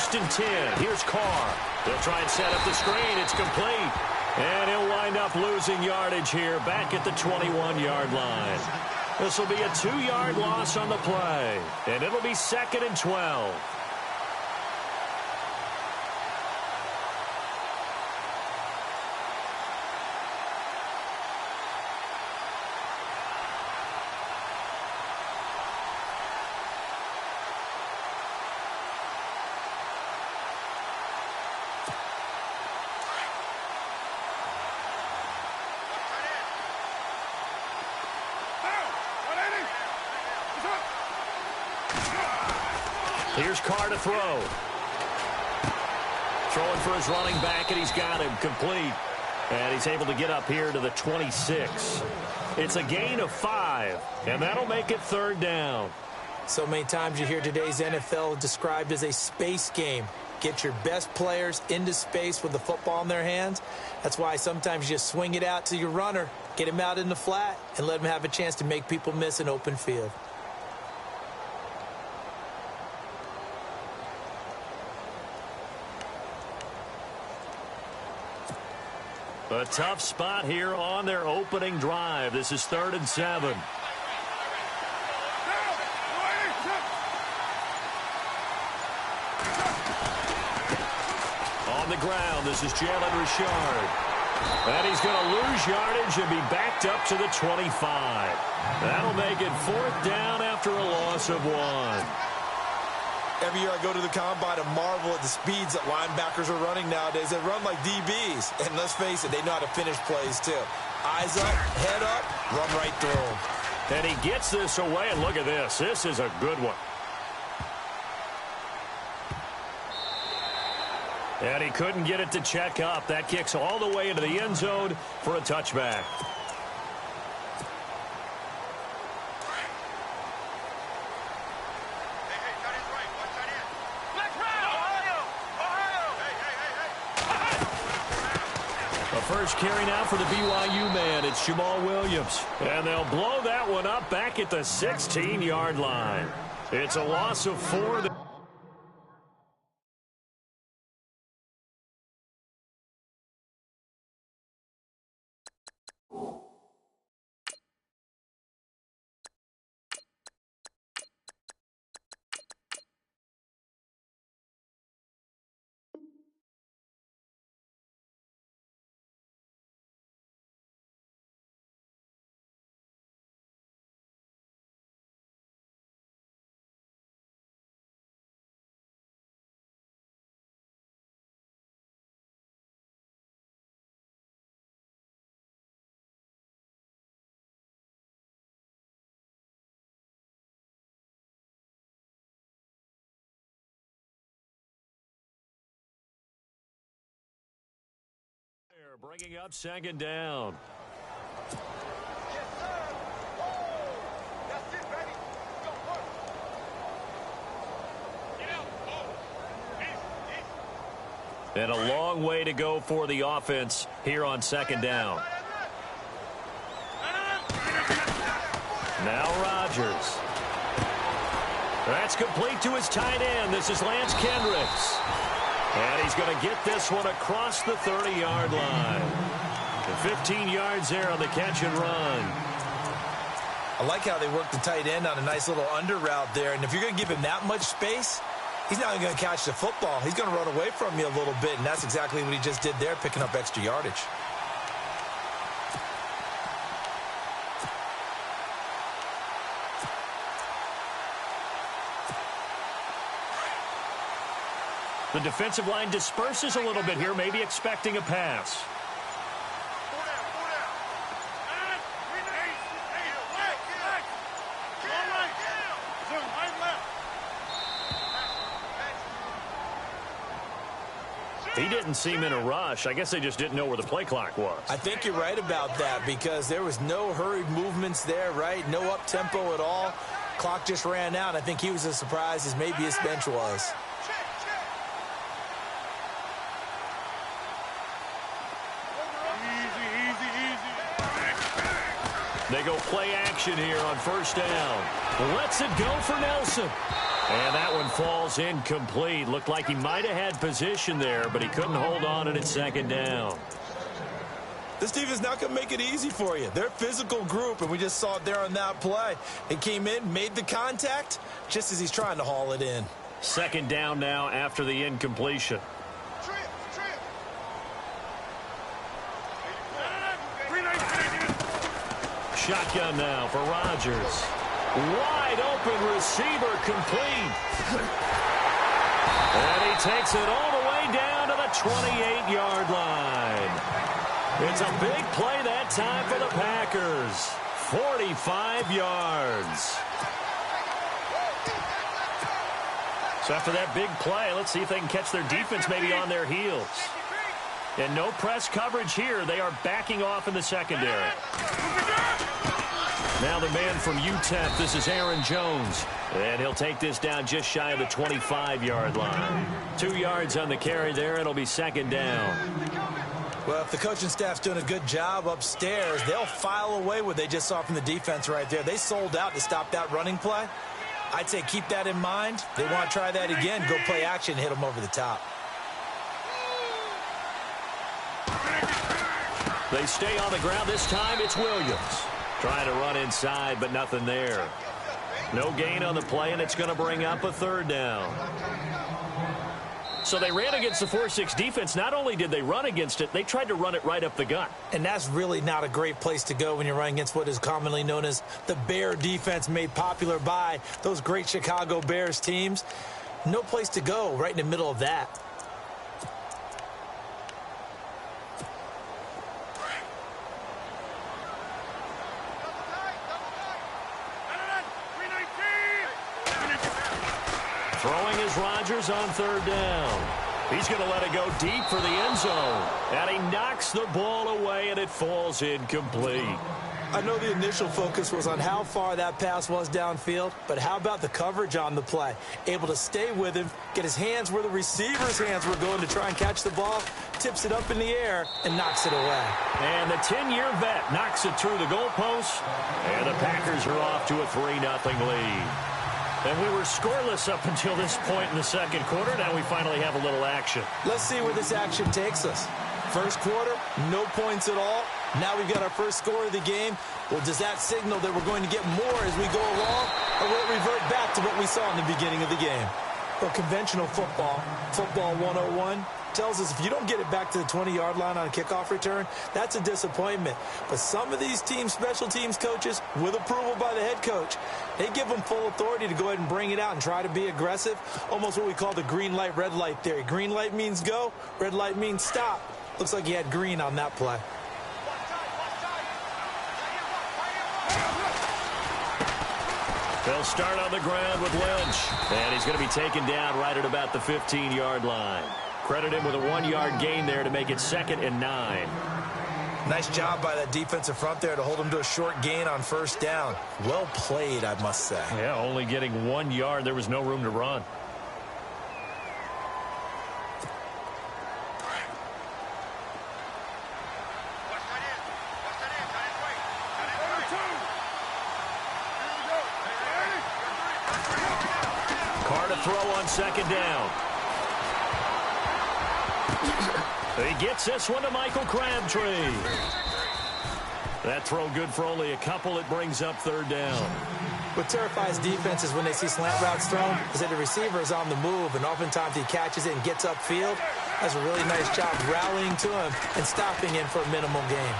1st and 10. Here's Carr. They'll try and set up the screen. It's complete. And he'll wind up losing yardage here back at the 21-yard line. This will be a 2-yard loss on the play. And it'll be 2nd and 12. Here's Carr to throw. Throwing for his running back, and he's got him complete. And he's able to get up here to the 26. It's a gain of 5, and that'll make it 3rd down. So many times you hear today's NFL described as a space game. Get your best players into space with the football in their hands. That's why sometimes you just swing it out to your runner, get him out in the flat, and let him have a chance to make people miss an open field. A tough spot here on their opening drive. This is 3rd and 7. On the ground, this is Jalen Richard. And he's going to lose yardage and be backed up to the 25. That'll make it 4th down after a loss of 1. Every year I go to the combine and marvel at the speeds that linebackers are running nowadays. They run like DBs. And let's face it, they know how to finish plays too. Eyes up, head up, run right through them. And he gets this away, and look at this. This is a good one. And he couldn't get it to check up. That kicks all the way into the end zone for a touchback. First carry now for the BYU man. It's Jamal Williams. And they'll blow that one up back at the 16-yard line. It's a loss of 4. Bringing up 2nd down. Yes, sir. Oh, that's it, baby. Go work. Get out. Oh. And a long way to go for the offense here on 2nd down. Now Rodgers. That's complete to his tight end. This is Lance Kendricks. And he's going to get this one across the 30-yard line. And 15 yards there on the catch and run. I like how they work the tight end on a nice little under route there. And if you're going to give him that much space, he's not going to catch the football. He's going to run away from you a little bit, and that's exactly what he just did there, picking up extra yardage. The defensive line disperses a little bit here, maybe expecting a pass. He didn't seem in a rush. I guess they just didn't know where the play clock was. I think you're right about that because there was no hurried movements there, right? No up-tempo at all. Clock just ran out. I think he was as surprised as maybe his bench was. They go play action here on 1st down. Lets it go for Nelson. And that one falls incomplete. Looked like he might have had position there, but he couldn't hold on, and it's second down. This team is not going to make it easy for you. They're a physical group, and we just saw it there on that play. He came in, made the contact, just as he's trying to haul it in. Second down now after the incompletion. Shotgun now for Rodgers. Wide open receiver complete. And he takes it all the way down to the 28-yard line. It's a big play that time for the Packers. 45 yards. So after that big play, let's see if they can catch their defense maybe on their heels. And no press coverage here. They are backing off in the secondary. Now the man from BTefft, this is Aaron Jones. And he'll take this down just shy of the 25-yard line. 2 yards on the carry there. It'll be second down. Well, if the coaching staff's doing a good job upstairs, they'll file away what they just saw from the defense right there. They sold out to stop that running play. I'd say keep that in mind. They want to try that again. Go play action, hit them over the top. They stay on the ground. This time it's Williams. Trying to run inside, but nothing there. No gain on the play, and it's going to bring up a third down. So they ran against the 4-6 defense. Not only did they run against it, they tried to run it right up the gut. And that's really not a great place to go when you're running against what is commonly known as the Bear defense, made popular by those great Chicago Bears teams. No place to go right in the middle of that. Throwing is Rodgers on third down. He's going to let it go deep for the end zone. And he knocks the ball away, and it falls incomplete. I know the initial focus was on how far that pass was downfield, but how about the coverage on the play? Able to stay with him, get his hands where the receiver's hands were going to try and catch the ball, tips it up in the air, and knocks it away. And the 10-year vet knocks it through the goalpost, and the Packers are off to a 3-0 lead. And we were scoreless up until this point in the second quarter. Now we finally have a little action. Let's see where this action takes us. First quarter, no points at all. Now we've got our first score of the game. Well, does that signal that we're going to get more as we go along, or will it revert back to what we saw in the beginning of the game? Well, conventional football, football 101, tells us if you don't get it back to the 20-yard line on a kickoff return, that's a disappointment. But some of these teams, special teams coaches, with approval by the head coach, they give them full authority to go ahead and bring it out and try to be aggressive, almost what we call the green light, red light theory. Green light means go, red light means stop. Looks like he had green on that play. They'll start on the ground with Lynch, and he's going to be taken down right at about the 15-yard line. Credit him with a 1-yard gain there to make it 2nd and 9. Nice job by that defensive front there to hold him to a short gain on first down. Well played, I must say. Yeah, only getting 1 yard. There was no room to run. Carr to throw on second down. He gets this one to Michael Crabtree. That throw good for only a couple. It brings up third down. What terrifies defenses when they see slant routes thrown is that the receiver is on the move, and oftentimes he catches it and gets upfield. That's a really nice job rallying to him and stopping him for a minimal gain.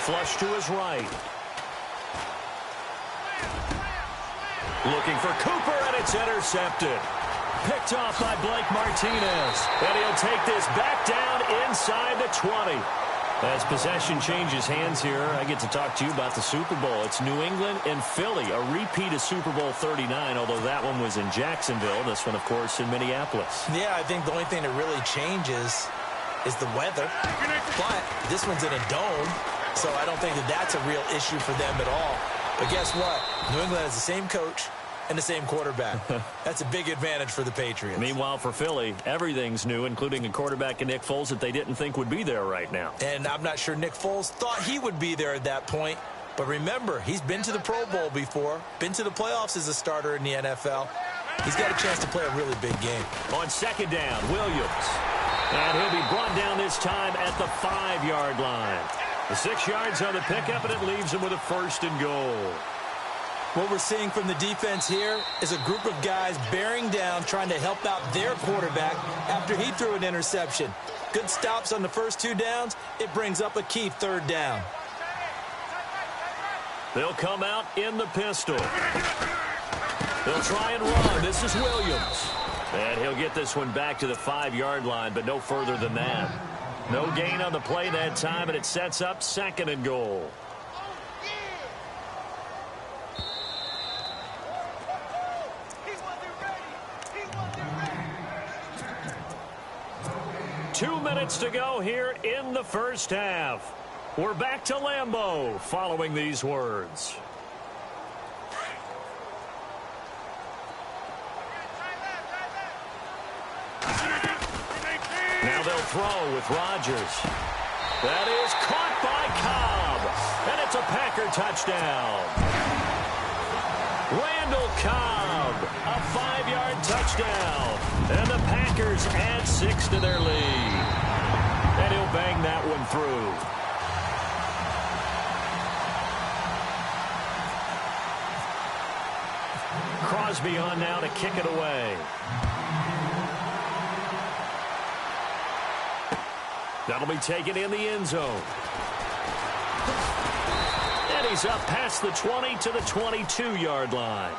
Flush to his right. Looking for Cooper, and it's intercepted. Picked off by Blake Martinez. And he'll take this back down inside the 20. As possession changes hands here, I get to talk to you about the Super Bowl. It's New England and Philly, a repeat of Super Bowl 39, although that one was in Jacksonville. This one, of course, in Minneapolis. Yeah, I think the only thing that really changes is the weather. But this one's in a dome, so I don't think that that's a real issue for them at all. But guess what? New England has the same coach and the same quarterback. That's a big advantage for the Patriots. Meanwhile, for Philly, everything's new, including a quarterback in Nick Foles that they didn't think would be there right now. And I'm not sure Nick Foles thought he would be there at that point. But remember, he's been to the Pro Bowl before, been to the playoffs as a starter in the NFL. He's got a chance to play a really big game. On second down, Williams. And he'll be brought down this time at the 5-yard line. The 6 yards on the pickup, and it leaves him with a 1st and goal. What we're seeing from the defense here is a group of guys bearing down, trying to help out their quarterback after he threw an interception. Good stops on the first 2 downs. It brings up a key 3rd down. They'll come out in the pistol. They'll try and run. This is Williams. And he'll get this one back to the 5-yard line, but no further than that. No gain on the play that time, and it sets up 2nd and goal. Two minutes to go here in the first half. We're back to Lambeau following these words. Now they'll throw with Rodgers. That is caught by Cobb. And it's a Packer touchdown. Randall Cobb, a 5-yard touchdown. And the Packers add 6 to their lead. And he'll bang that one through. Crosby on now to kick it away. That'll be taken in the end zone. And he's up past the 20 to the 22-yard line.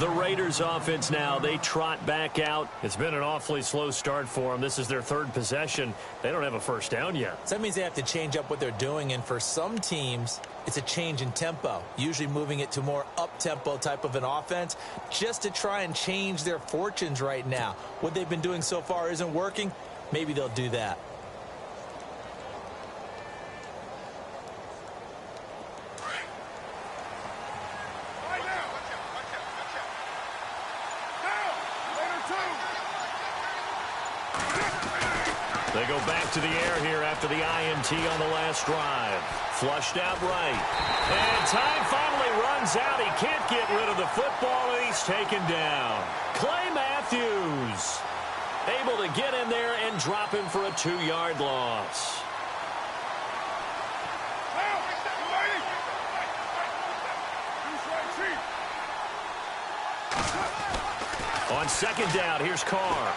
The Raiders offense now, they trot back out. It's been an awfully slow start for them. This is their 3rd possession. They don't have a first down yet. So that means they have to change up what they're doing, and for some teams, it's a change in tempo, usually moving it to more up-tempo type of an offense just to try and change their fortunes right now. What they've been doing so far isn't working. Maybe they'll do that. They go back to the air here after the INT on the last drive. Flushed out right. And time finally runs out. He can't get rid of the football, and he's taken down. Clay Matthews able to get in there and drop him for a 2-yard loss. On second down, here's Carr.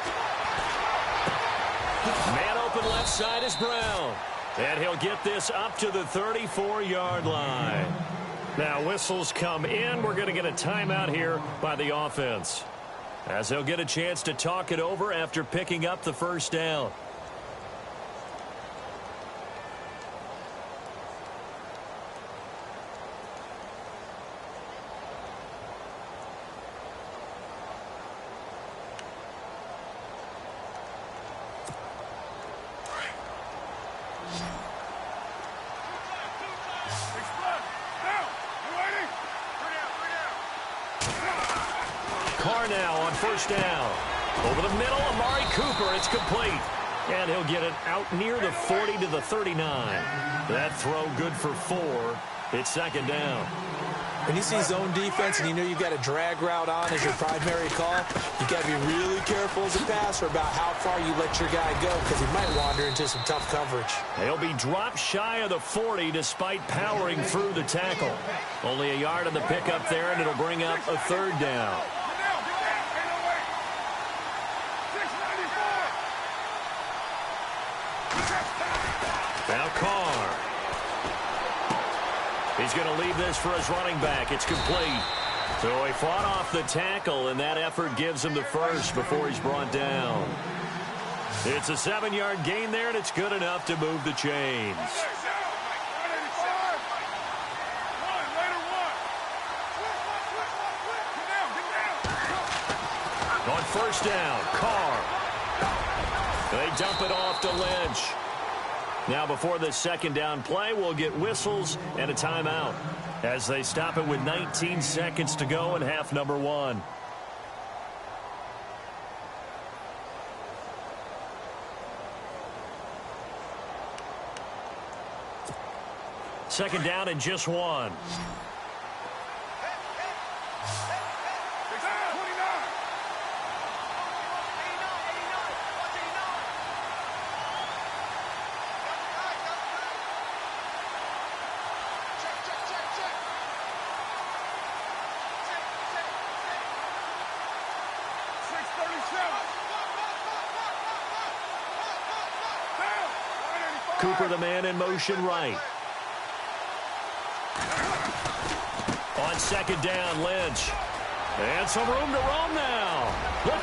Man open left side is Brown. And he'll get this up to the 34-yard line. Now whistles come in. We're going to get a timeout here by the offense, as they'll get a chance to talk it over after picking up the first down. Carr now on first down. Over the middle, Amari Cooper. It's complete. And he'll get it out near the 40 to the 39. That throw good for 4. It's second down. When you see zone defense and you know you've got a drag route on as your primary call, you've got to be really careful as a passer about how far you let your guy go, because he might wander into some tough coverage. He'll be dropped shy of the 40 despite powering through the tackle. Only a yard on the pickup there, and it'll bring up a third down. Now Carr. He's going to leave this for his running back. It's complete. So he fought off the tackle, and that effort gives him the first before he's brought down. It's a 7-yard gain there, and it's good enough to move the chains. On first down, Carr. They dump it off to Lynch. Now before the second down play, we'll get whistles and a timeout as they stop it with 19 seconds to go in half number 1. Second down and just one. Cooper, the man in motion right. On second down, Lynch. And some room to roam now. The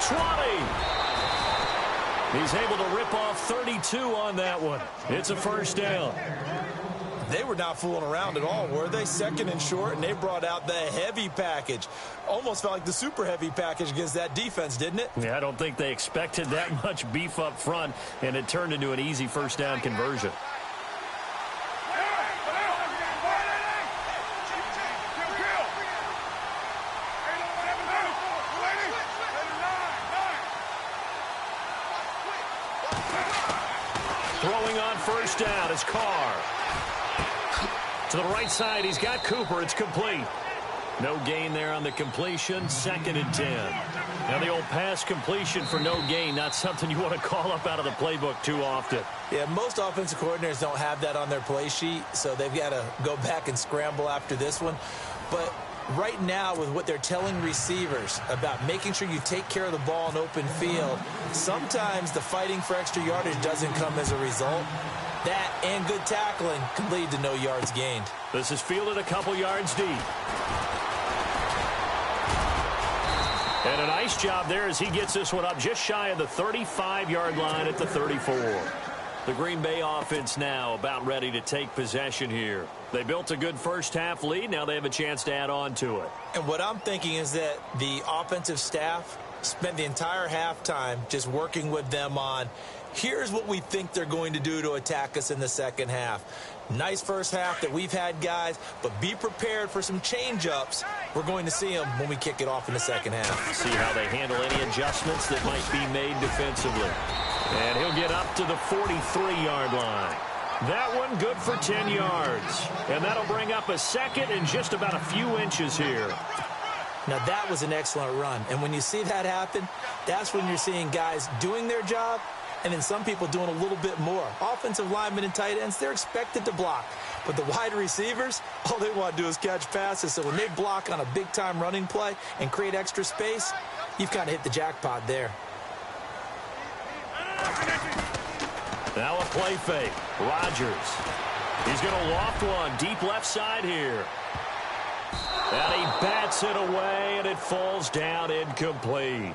20. He's able to rip off 32 on that one. It's a first down. They were not fooling around at all, were they? Second and short, and they brought out the heavy package. Almost felt like the super heavy package against that defense, didn't it? Yeah, I don't think they expected that much beef up front, and it turned into an easy first down conversion. Throwing on first down is Carr. To the right side, he's got Cooper. It's complete. No gain there on the completion. Second and 10. Now the old pass completion for no gain, not something you want to call up out of the playbook too often. Yeah, most offensive coordinators don't have that on their play sheet, so they've got to go back and scramble after this one. But right now, with what they're telling receivers about making sure you take care of the ball in open field, sometimes the fighting for extra yardage doesn't come as a result. That and good tackling can lead to no yards gained. This is fielded a couple yards deep. And a nice job there as he gets this one up just shy of the 35-yard line at the 34. The Green Bay offense now about ready to take possession here. They built a good first-half lead. Now they have a chance to add on to it. And what I'm thinking is that the offensive staff spent the entire halftime just working with them on, here's what we think they're going to do to attack us in the second half. Nice first half that we've had, guys, but be prepared for some change-ups. We're going to see them when we kick it off in the second half. See how they handle any adjustments that might be made defensively. And he'll get up to the 43-yard line. That one good for 10 yards. And that'll bring up a second and just about a few inches here. Now, that was an excellent run. And when you see that happen, that's when you're seeing guys doing their job and then some people doing a little bit more. Offensive linemen and tight ends, they're expected to block. But the wide receivers, all they want to do is catch passes. So when they block on a big-time running play and create extra space, you've kind of hit the jackpot there. Now a play fake. Rodgers. He's going to loft one deep left side here. And he bats it away, and it falls down incomplete.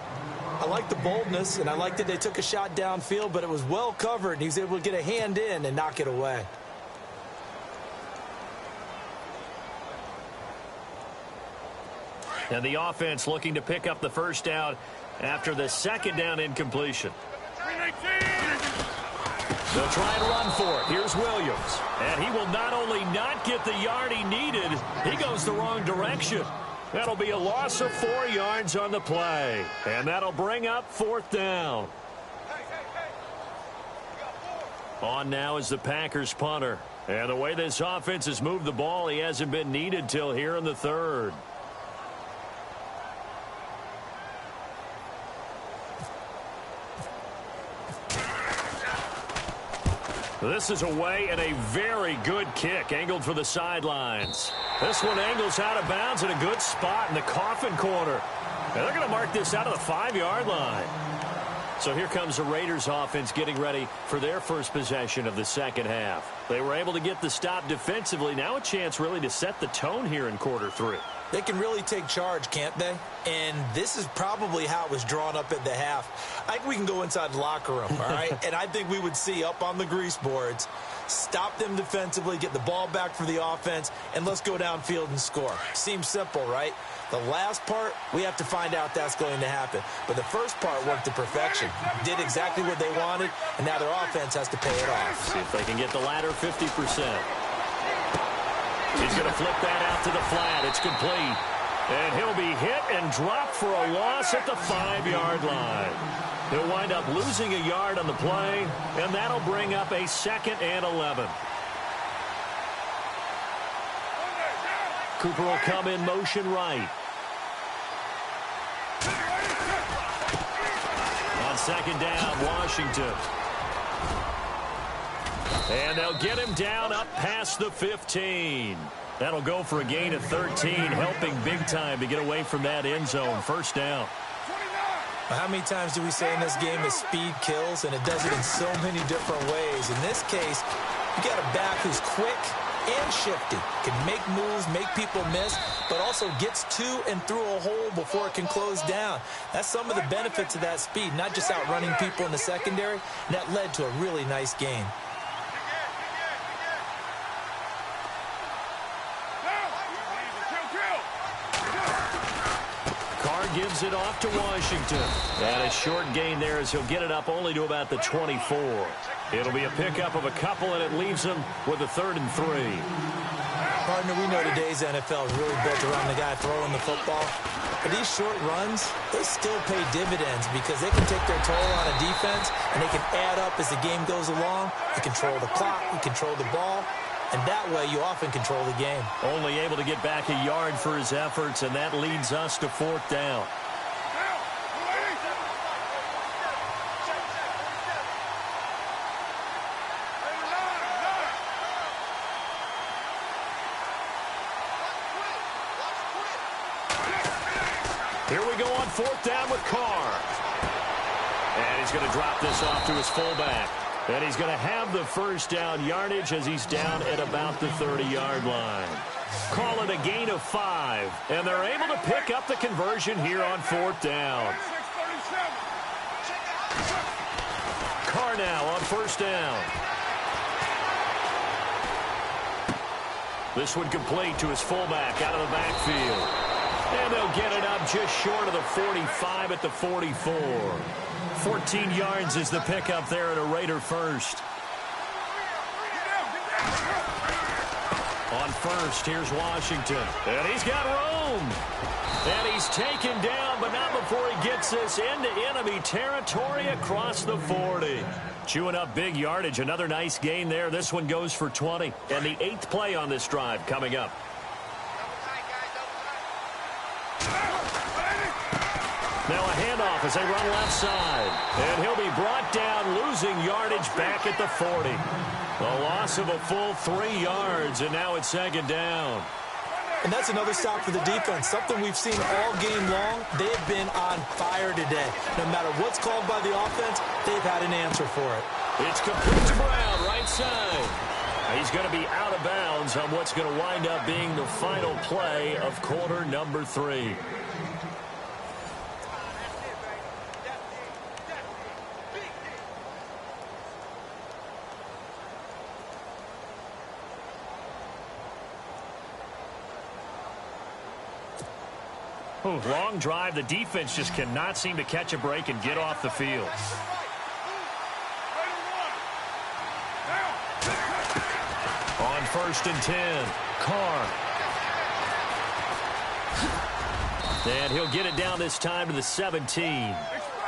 I like the boldness, and I like that they took a shot downfield, but it was well covered, and he was able to get a hand in and knock it away. And the offense looking to pick up the first down after the second down incompletion. They'll try and run for it. Here's Williams. And he will not only not get the yard he needed, he goes the wrong direction. That'll be a loss of 4 yards on the play. And that'll bring up fourth down. On now is the Packers punter. And the way this offense has moved the ball, he hasn't been needed till here in the third. This is away and a very good kick angled for the sidelines. This one angles out of bounds in a good spot in the coffin corner. And they're going to mark this out of the 5-yard line. So here comes the Raiders offense getting ready for their first possession of the second half. They were able to get the stop defensively. Now a chance really to set the tone here in quarter 3. They can really take charge, can't they? And this is probably how it was drawn up at the half. I think we can go inside the locker room, all right? And I think we would see up on the grease boards, stop them defensively, get the ball back for the offense, and let's go downfield and score. Seems simple, right? The last part, we have to find out that's going to happen. But the first part worked to perfection. Did exactly what they wanted, and now their offense has to pay it off. See if they can get the latter 50%. He's going to flip that out to the flat. It's complete. And he'll be hit and dropped for a loss at the 5-yard line. He'll wind up losing a yard on the play, and that'll bring up a 2nd and 11. Cooper will come in motion right. On second down, Washington. And they'll get him down up past the 15. That'll go for a gain of 13, helping big time to get away from that end zone. First down. How many times do we say in this game that speed kills, and it does it in so many different ways? In this case, you got a back who's quick and shifty, can make moves, make people miss, but also gets to and through a hole before it can close down. That's some of the benefits of that speed, not just outrunning people in the secondary. And that led to a really nice gain. Gives it off to Washington. And a short gain there as he'll get it up only to about the 24. It'll be a pickup of a couple, and it leaves him with a 3rd and 3. Partner, we know today's NFL is really built around the guy throwing the football. But these short runs, they still pay dividends because they can take their toll on a defense, and they can add up as the game goes along. You control the clock, you control the ball. And that way, you often control the game. Only able to get back a yard for his efforts, and that leads us to 4th down. Here we go on 4th down with Carr. And he's going to drop this off to his fullback. And he's going to have the first down yardage as he's down at about the 30-yard line. Call it a gain of 5. And they're able to pick up the conversion here on 4th down. Carr now on 1st down. This one complete to his fullback out of the backfield. And they'll get it up just short of the 45 at the 44. 14 yards is the pickup there at a Raider first. On 1st, here's Washington. And he's got room. And he's taken down, but not before he gets this into enemy territory across the 40. Chewing up big yardage. Another nice gain there. This one goes for 20. And the 8th play on this drive coming up. Now a handoff as they run left side. And he'll be brought down, losing yardage back at the 40. A loss of a full 3 yards, and now it's 2nd down. And that's another stop for the defense, something we've seen all game long. They've been on fire today. No matter what's called by the offense, they've had an answer for it. It's complete to Brown, right side. He's going to be out of bounds on what's going to wind up being the final play of quarter number 3. Long drive. The defense just cannot seem to catch a break and get off the field. On 1st and 10, Carr. And he'll get it down this time to the 17.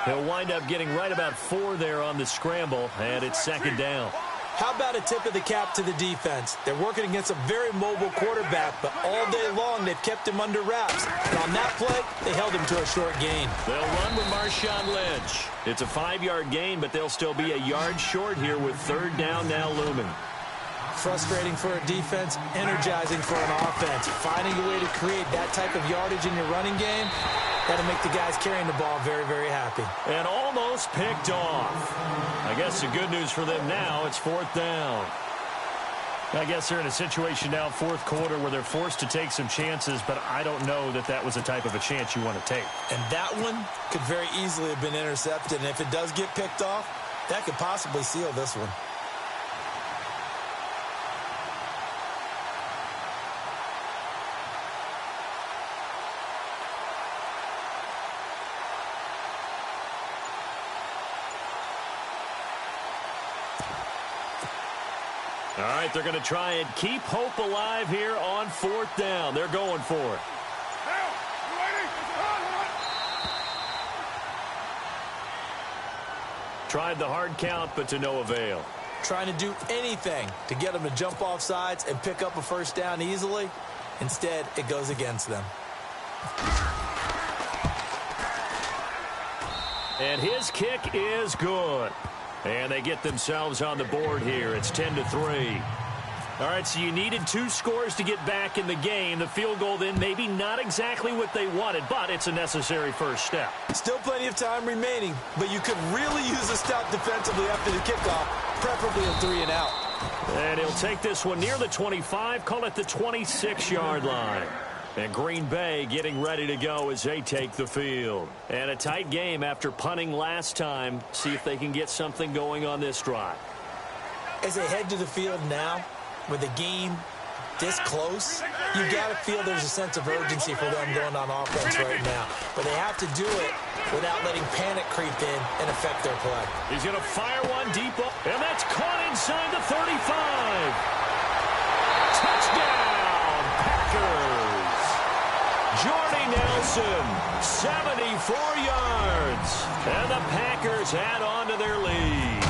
He'll wind up getting right about 4 there on the scramble, and it's 2nd down. How about a tip of the cap to the defense? They're working against a very mobile quarterback, but all day long they've kept him under wraps. And on that play, they held him to a short gain. They'll run with Marshawn Lynch. It's a 5-yard gain, but they'll still be a yard short here with 3rd down now looming. Frustrating for a defense, energizing for an offense. Finding a way to create that type of yardage in your running game, that'll make the guys carrying the ball very, very happy. And almost picked off. I guess the good news for them now, it's 4th down. I guess they're in a situation now, 4th quarter, where they're forced to take some chances, but I don't know that that was the type of a chance you want to take. And that one could very easily have been intercepted, and if it does get picked off, that could possibly seal this one. All right, they're going to try and keep hope alive here on 4th down. They're going for it. Tried the hard count, but to no avail. Trying to do anything to get them to jump off sides and pick up a 1st down easily. Instead, it goes against them. And his kick is good. And they get themselves on the board here. It's 10-3. All right, so you needed 2 scores to get back in the game. The field goal then maybe not exactly what they wanted, but it's a necessary first step. Still plenty of time remaining, but you could really use a stop defensively after the kickoff, preferably a 3 and out. And he'll take this one near the 25, call it the 26-yard line. And Green Bay getting ready to go as they take the field. And a tight game after punting last time. See if they can get something going on this drive. As they head to the field now, with the game this close, you got to feel there's a sense of urgency for them going on offense right now. But they have to do it without letting panic creep in and affect their play. He's going to fire one deep, and that's caught inside the 35. Touchdown, Packers. Jordy Nelson, 74 yards. And the Packers add on to their lead.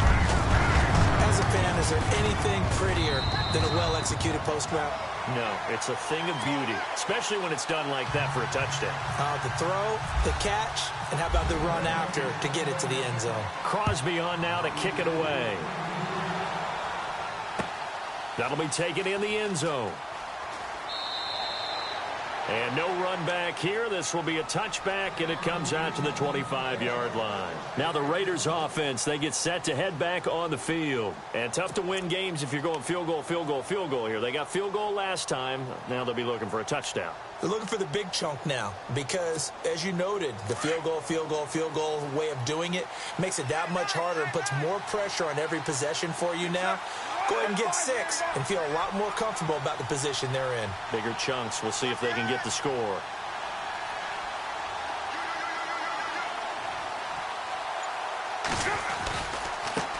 As a fan, is there anything prettier than a well-executed post route? No, it's a thing of beauty, especially when it's done like that for a touchdown. The throw, the catch, and how about the run after to get it to the end zone? Crosby on now to kick it away. That'll be taken in the end zone. And no run back here. This will be a touchback, and it comes out to the 25-yard line. Now the Raiders offense, they get set to head back on the field. And tough to win games if you're going field goal, field goal, field goal here. They got field goal last time. Now they'll be looking for a touchdown. They're looking for the big chunk now because, as you noted, the field goal way of doing it makes it that much harder and puts more pressure on every possession for you now. Go ahead and get 6 and feel a lot more comfortable about the position they're in. Bigger chunks. We'll see if they can get the score.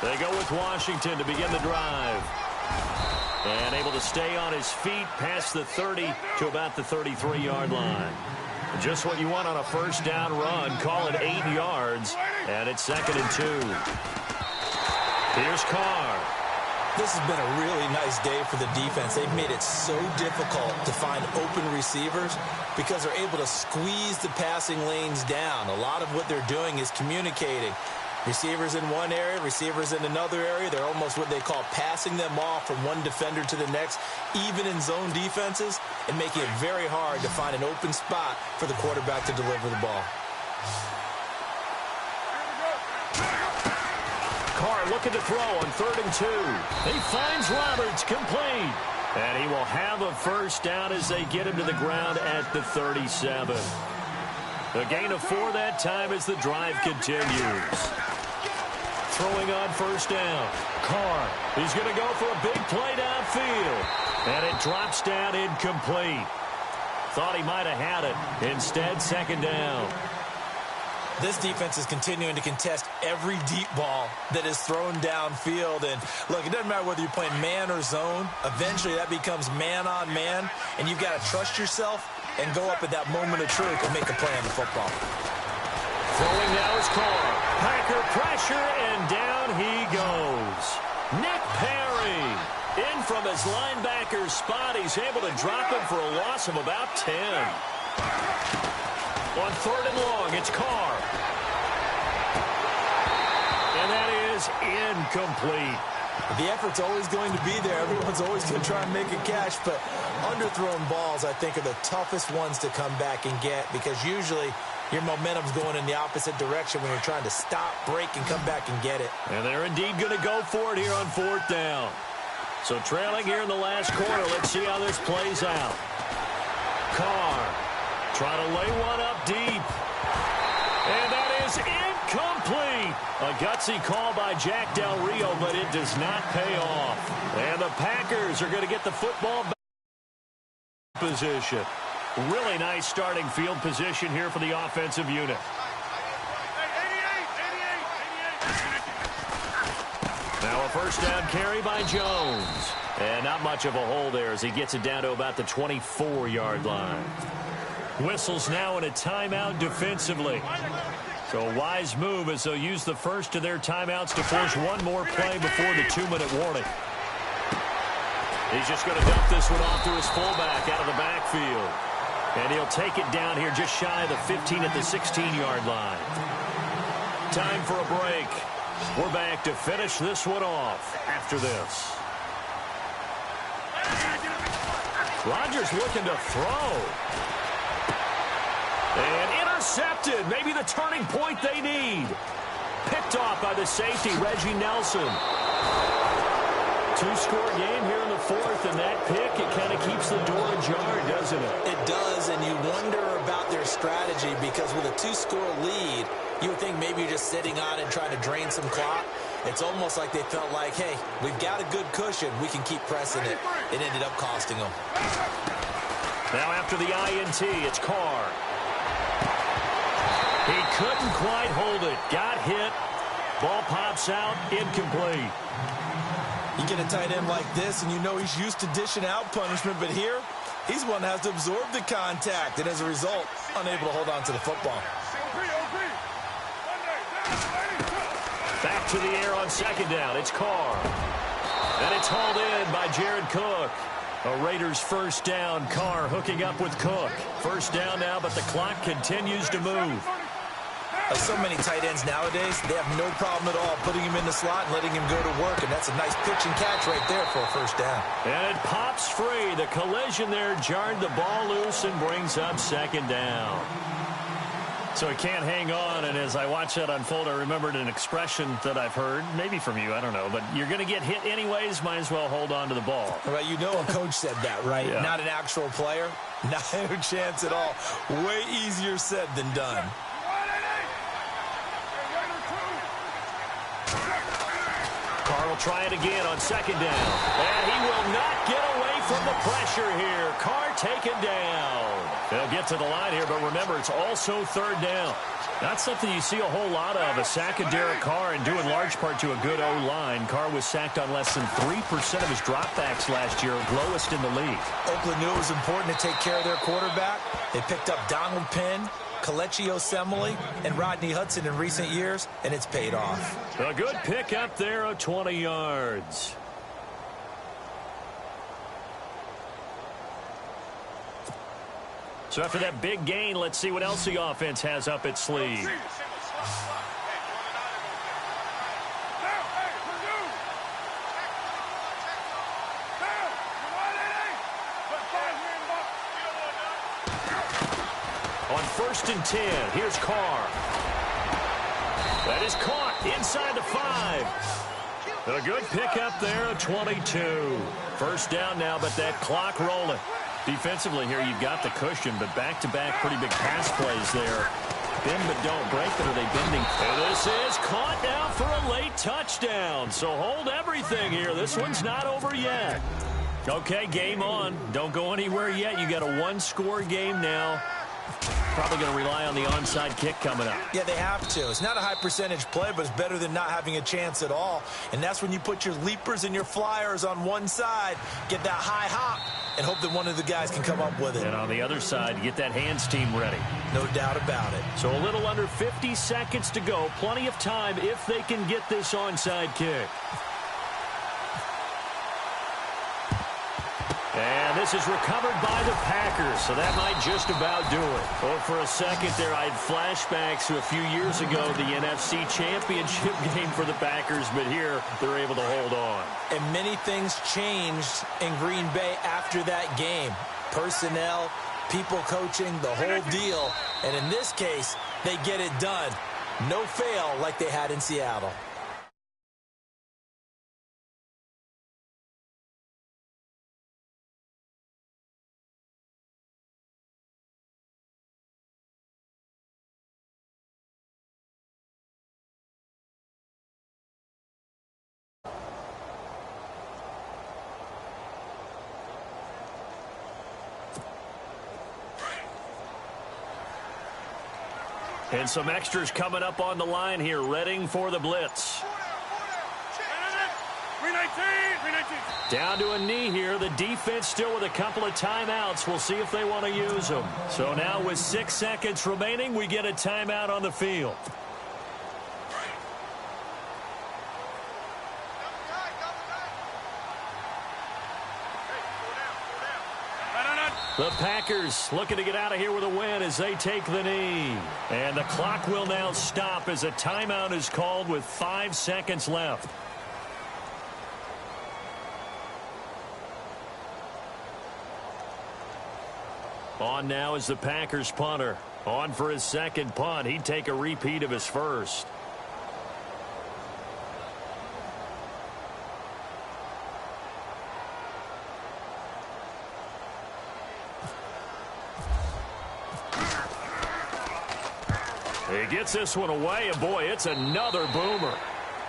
They go with Washington to begin the drive. And able to stay on his feet past the 30 to about the 33-yard line. Just what you want on a first down run. Call it 8 yards. And it's 2nd and 2. Here's Carr. This has been a really nice day for the defense. They've made it so difficult to find open receivers because they're able to squeeze the passing lanes down. A lot of what they're doing is communicating. Receivers in one area, receivers in another area. They're almost what they call passing them off from one defender to the next, even in zone defenses, and making it very hard to find an open spot for the quarterback to deliver the ball. Carr looking to throw on 3rd and 2. He finds Roberts, complete. And he will have a first down as they get him to the ground at the 37. A gain of 4 that time as the drive continues. Throwing on first down. Carr, he's going to go for a big play downfield. And it drops down incomplete. Thought he might have had it. Instead, 2nd down. This defense is continuing to contest every deep ball that is thrown downfield. And, look, it doesn't matter whether you're playing man or zone. Eventually, that becomes man-on-man, and you've got to trust yourself and go up at that moment of truth and make a play on the football. Throwing now is Carr. Packer pressure, and down he goes. Nick Perry in from his linebacker spot. He's able to drop him for a loss of about 10. On 3rd and long, it's Carr. And that is incomplete. The effort's always going to be there. Everyone's always going to try and make a catch, but underthrown balls, I think, are the toughest ones to come back and get because usually your momentum's going in the opposite direction when you're trying to stop, break, and come back and get it. And they're indeed going to go for it here on 4th down. So trailing here in the last quarter, let's see how this plays out. Carr trying to lay one up deep. And that is incomplete. A gutsy call by Jack Del Rio, but it does not pay off. And the Packers are going to get the football back position. Really nice starting field position here for the offensive unit. Now a first down carry by Jones. And not much of a hole there as he gets it down to about the 24-yard line. Whistles now in a timeout defensively. So a wise move as they'll use the first of their timeouts to force one more play before the 2-minute warning. He's just going to dump this one off to his fullback out of the backfield. And he'll take it down here just shy of the 15 at the 16-yard line. Time for a break. We're back to finish this one off after this. Rodgers looking to throw. And intercepted. Maybe the turning point they need. Picked off by the safety, Reggie Nelson. Two-score game here in the fourth, and that pick, it kind of keeps the door ajar, doesn't it? It does, and you wonder about their strategy because with a two-score lead, you would think maybe you're just sitting on it and trying to drain some clock. It's almost like they felt like, hey, we've got a good cushion. We can keep pressing it. It ended up costing them. Now after the INT, it's Carr. He couldn't quite hold it. Got hit. Ball pops out. Incomplete. You get a tight end like this, and you know he's used to dishing out punishment, but here, he's one that has to absorb the contact, and as a result, unable to hold on to the football. Back to the air on second down. It's Carr. And it's hauled in by Jared Cook. A Raiders first down. Carr hooking up with Cook. First down now, but the clock continues to move. Like so many tight ends nowadays, they have no problem at all putting him in the slot and letting him go to work, and that's a nice pitch and catch right there for a first down. And it pops free. The collision there jarred the ball loose and brings up second down. So he can't hang on, and as I watch that unfold, I remembered an expression that I've heard, maybe from you, I don't know, but you're going to get hit anyways, might as well hold on to the ball. Well, you know a coach said that, right? Yeah. Not an actual player. Not a chance at all. Way easier said than done. Carr will try it again on second down. And he will not get away from the pressure here. Carr taken down. They'll get to the line here, but remember, it's also third down. Not something you see a whole lot of, a sack of Derek Carr, and due in large part to a good O-line. Carr was sacked on less than 3% of his dropbacks last year, lowest in the league. Oakland knew it was important to take care of their quarterback. They picked up Donald Penn, Kelechi Osemele, and Rodney Hudson in recent years, and it's paid off. A good pick up there of 20 yards. So after that big gain, let's see what else the offense has up its sleeve. On 1st and 10, here's Carr. That is caught inside the 5. A good pickup there, a 22. First down now, but that clock rolling. Defensively here, you've got the cushion, but back-to-back pretty big pass plays there. Bend but don't break, but are they bending? And this is caught now for a late touchdown. So hold everything here. This one's not over yet. Okay, game on. Don't go anywhere yet. You got a one-score game now. Probably going to rely on the onside kick coming up. Yeah, they have to. It's not a high percentage play, but it's better than not having a chance at all. And that's when you put your leapers and your flyers on one side, get that high hop, and hope that one of the guys can come up with it. And on the other side, get that hands team ready. No doubt about it. So a little under 50 seconds to go. Plenty of time if they can get this onside kick. And this is recovered by the Packers, so that might just about do it. Well, for a second there, I had flashbacks to a few years ago, the NFC Championship game for the Packers, but here they're able to hold on. And many things changed in Green Bay after that game. Personnel, people coaching, the whole deal. And in this case, they get it done. No fail like they had in Seattle. And some extras coming up on the line here, readying for the blitz. Down to a knee here. The defense still with a couple of timeouts. We'll see if they want to use them. So now with 6 seconds remaining, we get a timeout on the field. The Packers looking to get out of here with a win as they take the knee. And the clock will now stop as a timeout is called with 5 seconds left. On now is the Packers punter. On for his second punt. He'd take a repeat of his first. He gets this one away, and boy, it's another boomer.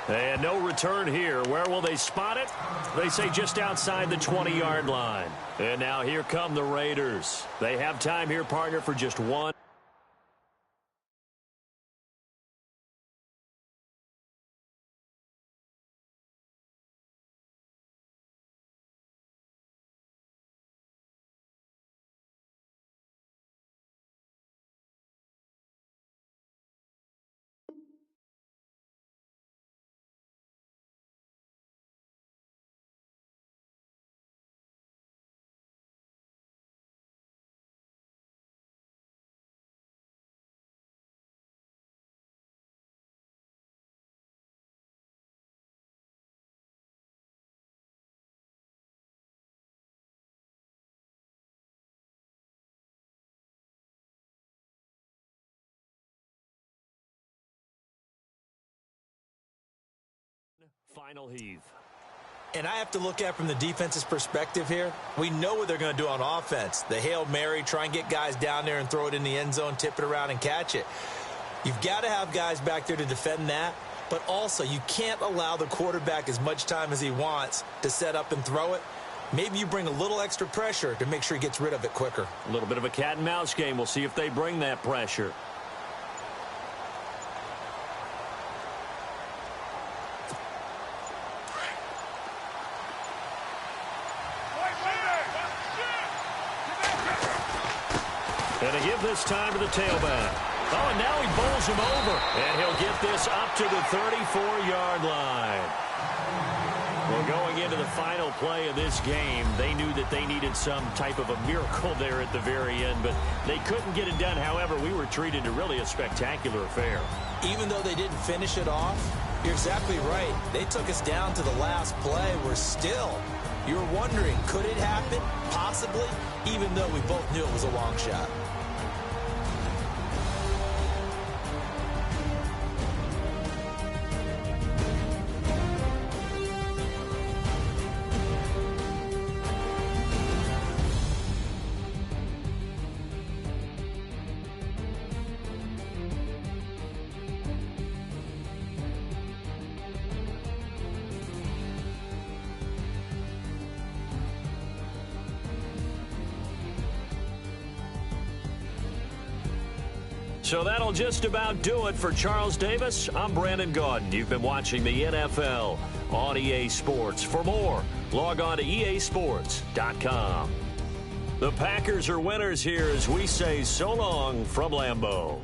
And no return here. Where will they spot it? They say just outside the 20-yard line. And now here come the Raiders. They have time here, partner, for just one. Final heave. And I have to look at from the defense's perspective here. We know what they're going to do on offense. The Hail Mary, try and get guys down there and throw it in the end zone, tip it around and catch it. You've got to have guys back there to defend that. But also, you can't allow the quarterback as much time as he wants to set up and throw it. Maybe you bring a little extra pressure to make sure he gets rid of it quicker. A little bit of a cat and mouse game. We'll see if they bring that pressure. And a give this time to the tailback. Oh, and now he bowls him over. And he'll get this up to the 34-yard line. Well, going into the final play of this game, they knew that they needed some type of a miracle there at the very end, but they couldn't get it done. However, we were treated to really a spectacular affair. Even though they didn't finish it off, you're exactly right. They took us down to the last play. We're still, you're wondering, could it happen? Possibly, even though we both knew it was a long shot. So that'll just about do it for Charles Davis. I'm Brandon Gaudin. You've been watching the NFL on EA Sports. For more, log on to easports.com. The Packers are winners here as we say so long from Lambeau.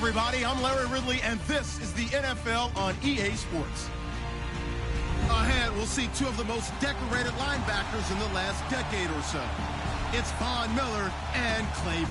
everybody, I'm Larry Ridley, and this is the NFL on EA Sports. Ahead, we'll see two of the most decorated linebackers in the last decade or so. It's Von Miller and Clay.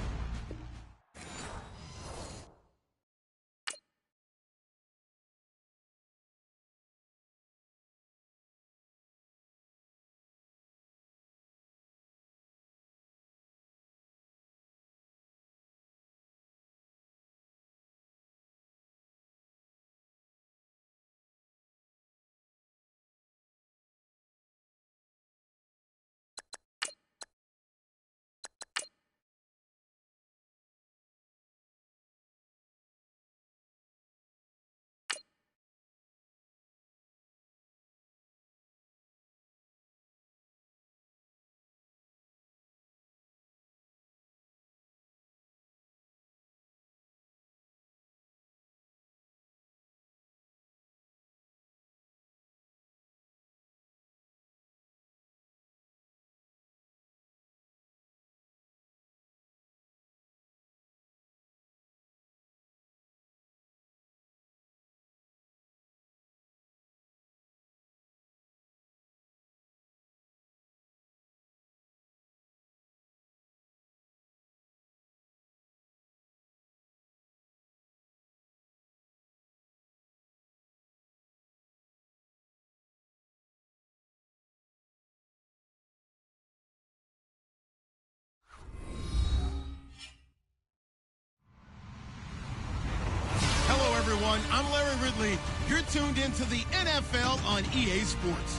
Everyone, I'm Larry Ridley. You're tuned into the NFL on EA Sports.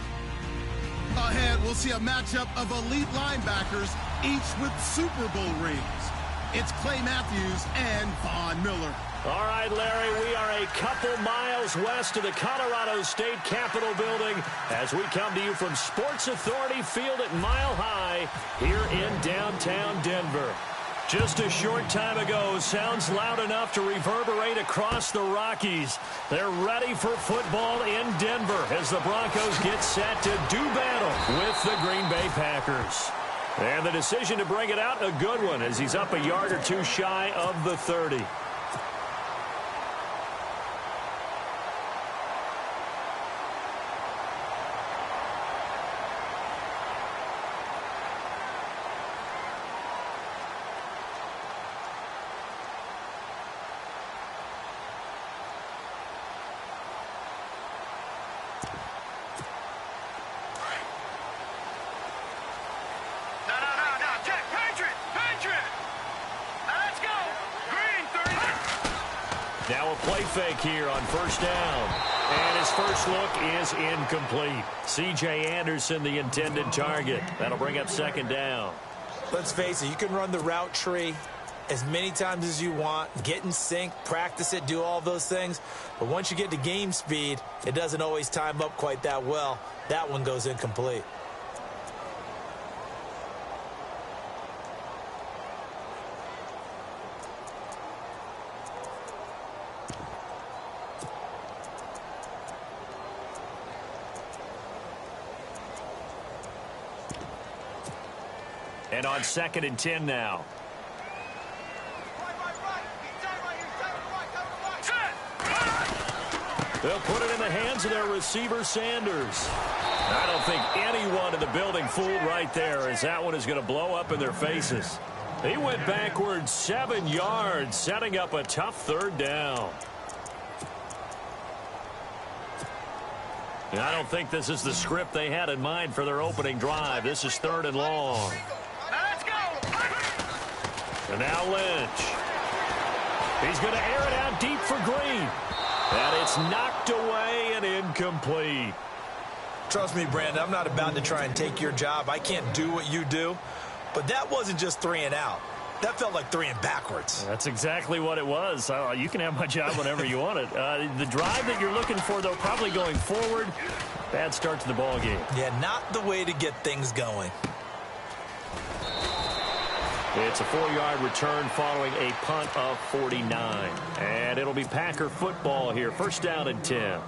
Ahead, we'll see a matchup of elite linebackers, each with Super Bowl rings. It's Clay Matthews and Von Miller. All right, Larry, we are a couple miles west of the Colorado State Capitol building as we come to you from Sports Authority Field at Mile High here in downtown Denver. Just a short time ago, sounds loud enough to reverberate across the Rockies. They're ready for football in Denver as the Broncos get set to do battle with the Green Bay Packers. And the decision to bring it out, a good one, as he's up a yard or two shy of the 30. Now a play fake here on first down. And his first look is incomplete. C.J. Anderson, the intended target. That'll bring up second down. Let's face it, you can run the route tree as many times as you want, get in sync, practice it, do all those things. But once you get to game speed, it doesn't always time up quite that well. That one goes incomplete. And on 2nd and 10 now. They'll put it in the hands of their receiver, Sanders. I don't think anyone in the building fooled right there, as that one is going to blow up in their faces. He went backwards 7 yards, setting up a tough third down. And I don't think this is the script they had in mind for their opening drive. This is 3rd and long. And now Lynch. He's going to air it out deep for Green. And it's knocked away and incomplete. Trust me, Brandon, I'm not about to try and take your job. I can't do what you do. But that wasn't just 3 and out. That felt like 3 and backwards. That's exactly what it was. You can have my job whenever you want it. The drive that you're looking for, though, probably going forward. Bad start to the ball game. Yeah, not the way to get things going. It's a 4-yard return following a punt of 49. And it'll be Packer football here. First down and 10.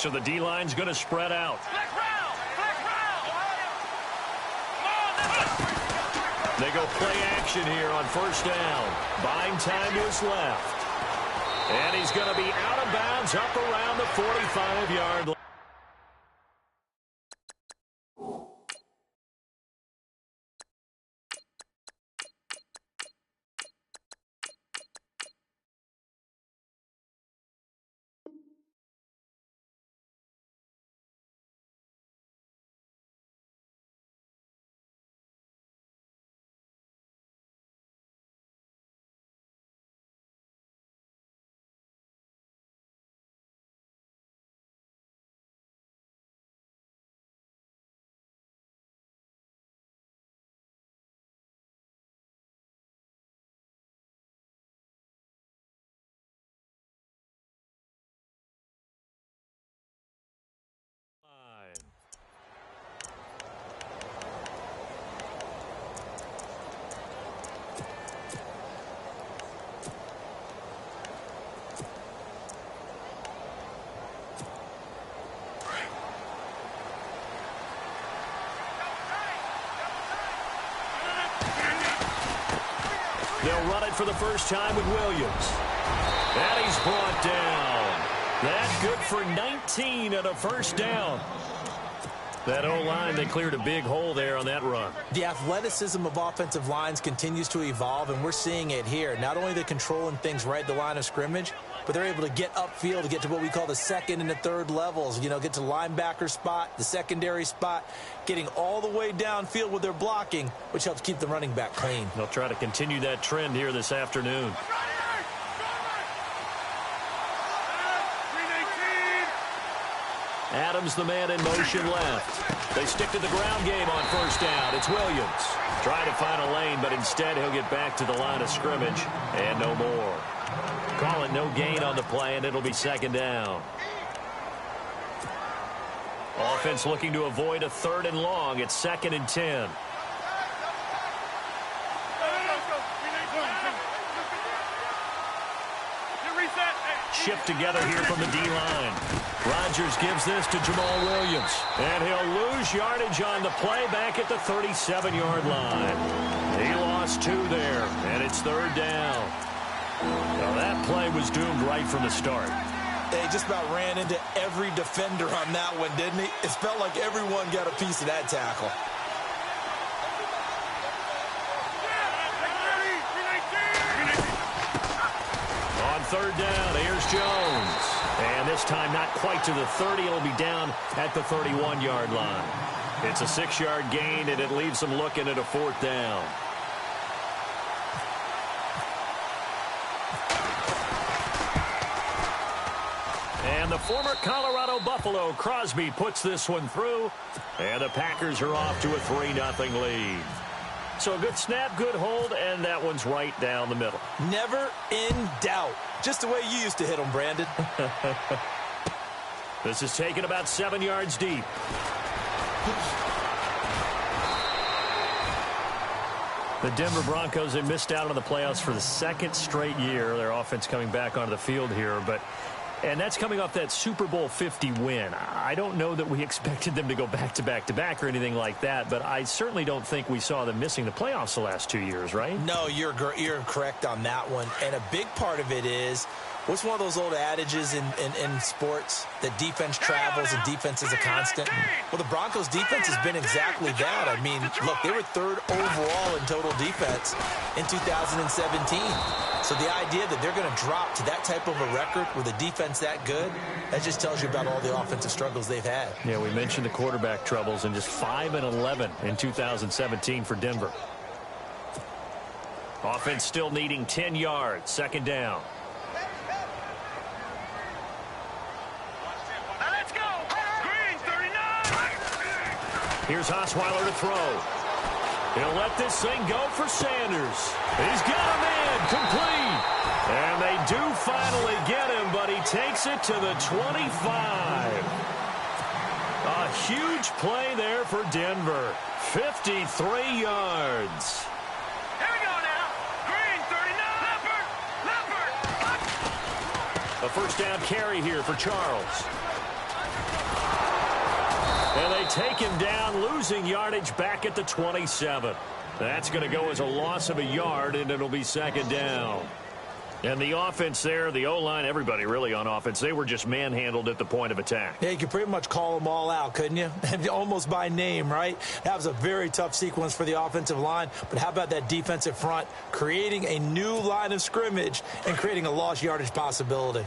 So the D-line's going to spread out. They go play action here on first down. Buying time to his left. And he's going to be out of bounds up around the 45-yard line. They'll run it for the first time with Williams. And he's brought down. That's good for 19 and a first down. That O-line, they cleared a big hole there on that run. The athleticism of offensive lines continues to evolve, and we're seeing it here. Not only are they controlling things right at the line of scrimmage, but they're able to get upfield to get to what we call the second and the third levels. You know, get to the linebacker spot, the secondary spot, getting all the way downfield with their blocking, which helps keep the running back clean. They'll try to continue that trend here this afternoon. Adams, the man in motion left. They stick to the ground game on first down. It's Williams. Trying to find a lane, but instead he'll get back to the line of scrimmage and no more. Call it no gain on the play, and it'll be second down. Offense looking to avoid a third and long. It's 2nd and 10. Shift together here from the D-line. Rodgers gives this to Jamal Williams. And he'll lose yardage on the play back at the 37-yard line. He lost 2 there, and it's third down. Now that play was doomed right from the start. They just about ran into every defender on that one, didn't he? It felt like everyone got a piece of that tackle. On third down, here's Jones. And this time not quite to the 30. It'll be down at the 31-yard line. It's a 6-yard gain, and it leaves them looking at a 4th down. And the former Colorado Buffalo, Crosby, puts this one through. And the Packers are off to a 3-0 lead. So a good snap, good hold, and that one's right down the middle. Never in doubt. Just the way you used to hit them, Brandon. This is taken about 7 yards deep. The Denver Broncos, they missed out on the playoffs for the 2nd straight year. Their offense coming back onto the field here, and that's coming off that Super Bowl 50 win. I don't know that we expected them to go back-to-back-to-back or anything like that, but I certainly don't think we saw them missing the playoffs the last 2 years, right? No, you're correct on that one. And a big part of it is, what's one of those old adages in sports, that defense travels and defense is a constant? Well, the Broncos' defense has been exactly that. I mean, look, they were 3rd overall in total defense in 2017. So the idea that they're going to drop to that type of a record with a defense that good, that just tells you about all the offensive struggles they've had. Yeah, we mentioned the quarterback troubles, and just 5-11 in 2017 for Denver. Offense still needing 10 yards, 2nd down. Here's Osweiler to throw. He'll let this thing go for Sanders. He's got a man complete. And they do finally get him, but he takes it to the 25. A huge play there for Denver. 53 yards. Here we go now. Green, 39. Leopard. A first down carry here for Charles. And they take him down, losing yardage back at the 27. That's going to go as a loss of a yard, and it'll be second down. And the offense there, the O-line, everybody really on offense, they were just manhandled at the point of attack. Yeah, you could pretty much call them all out, couldn't you? Almost by name, right? That was a very tough sequence for the offensive line. But how about that defensive front creating a new line of scrimmage and creating a lost yardage possibility?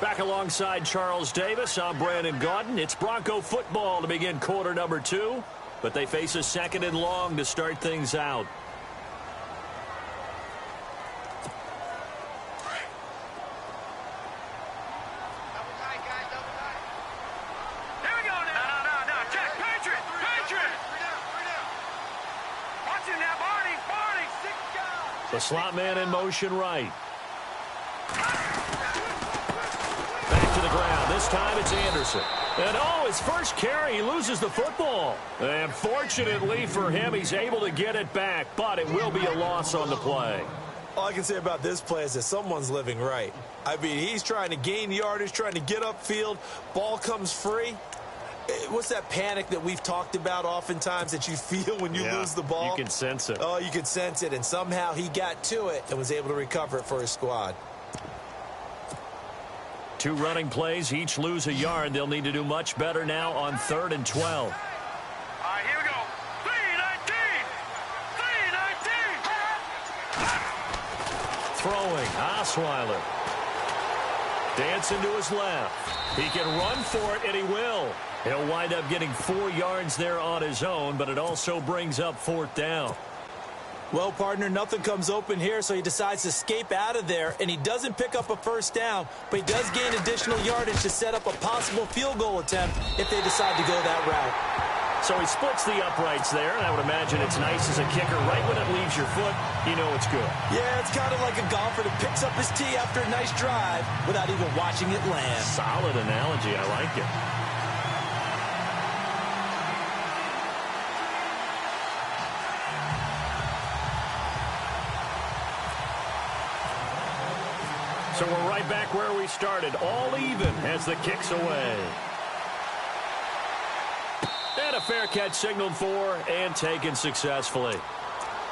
Back alongside Charles Davis, I'm Brandon Gaudin. It's Bronco football to begin quarter number 2. But they face a second and long to start things out. The slot man in motion right. Back to the ground. This time it's Anderson. And his first carry, he loses the football. And fortunately for him, he's able to get it back, but it will be a loss on the play. All I can say about this play is that someone's living right. I mean, he's trying to gain yardage, trying to get upfield. Ball comes free. What's that panic that we've talked about oftentimes that you feel when you lose the ball? You can sense it. Oh, you can sense it, and somehow he got to it and was able to recover it for his squad. 2 running plays, each lose a yard. They'll need to do much better now on 3rd and 12. All right, here we go. 3-19. Throwing, Osweiler. Dancing to his left. He can run for it, and he will. He'll wind up getting 4 yards there on his own, but it also brings up 4th down. Well, partner, nothing comes open here, so he decides to escape out of there, and he doesn't pick up a first down, but he does gain additional yardage to set up a possible field goal attempt if they decide to go that route. So he splits the uprights there, and I would imagine it's nice as a kicker. Right when it leaves your foot, you know it's good. Yeah, it's kind of like a golfer that picks up his tee after a nice drive without even watching it land. Solid analogy. I like it. So we're right back where we started, all even as the kick's away. And a fair catch signaled for and taken successfully.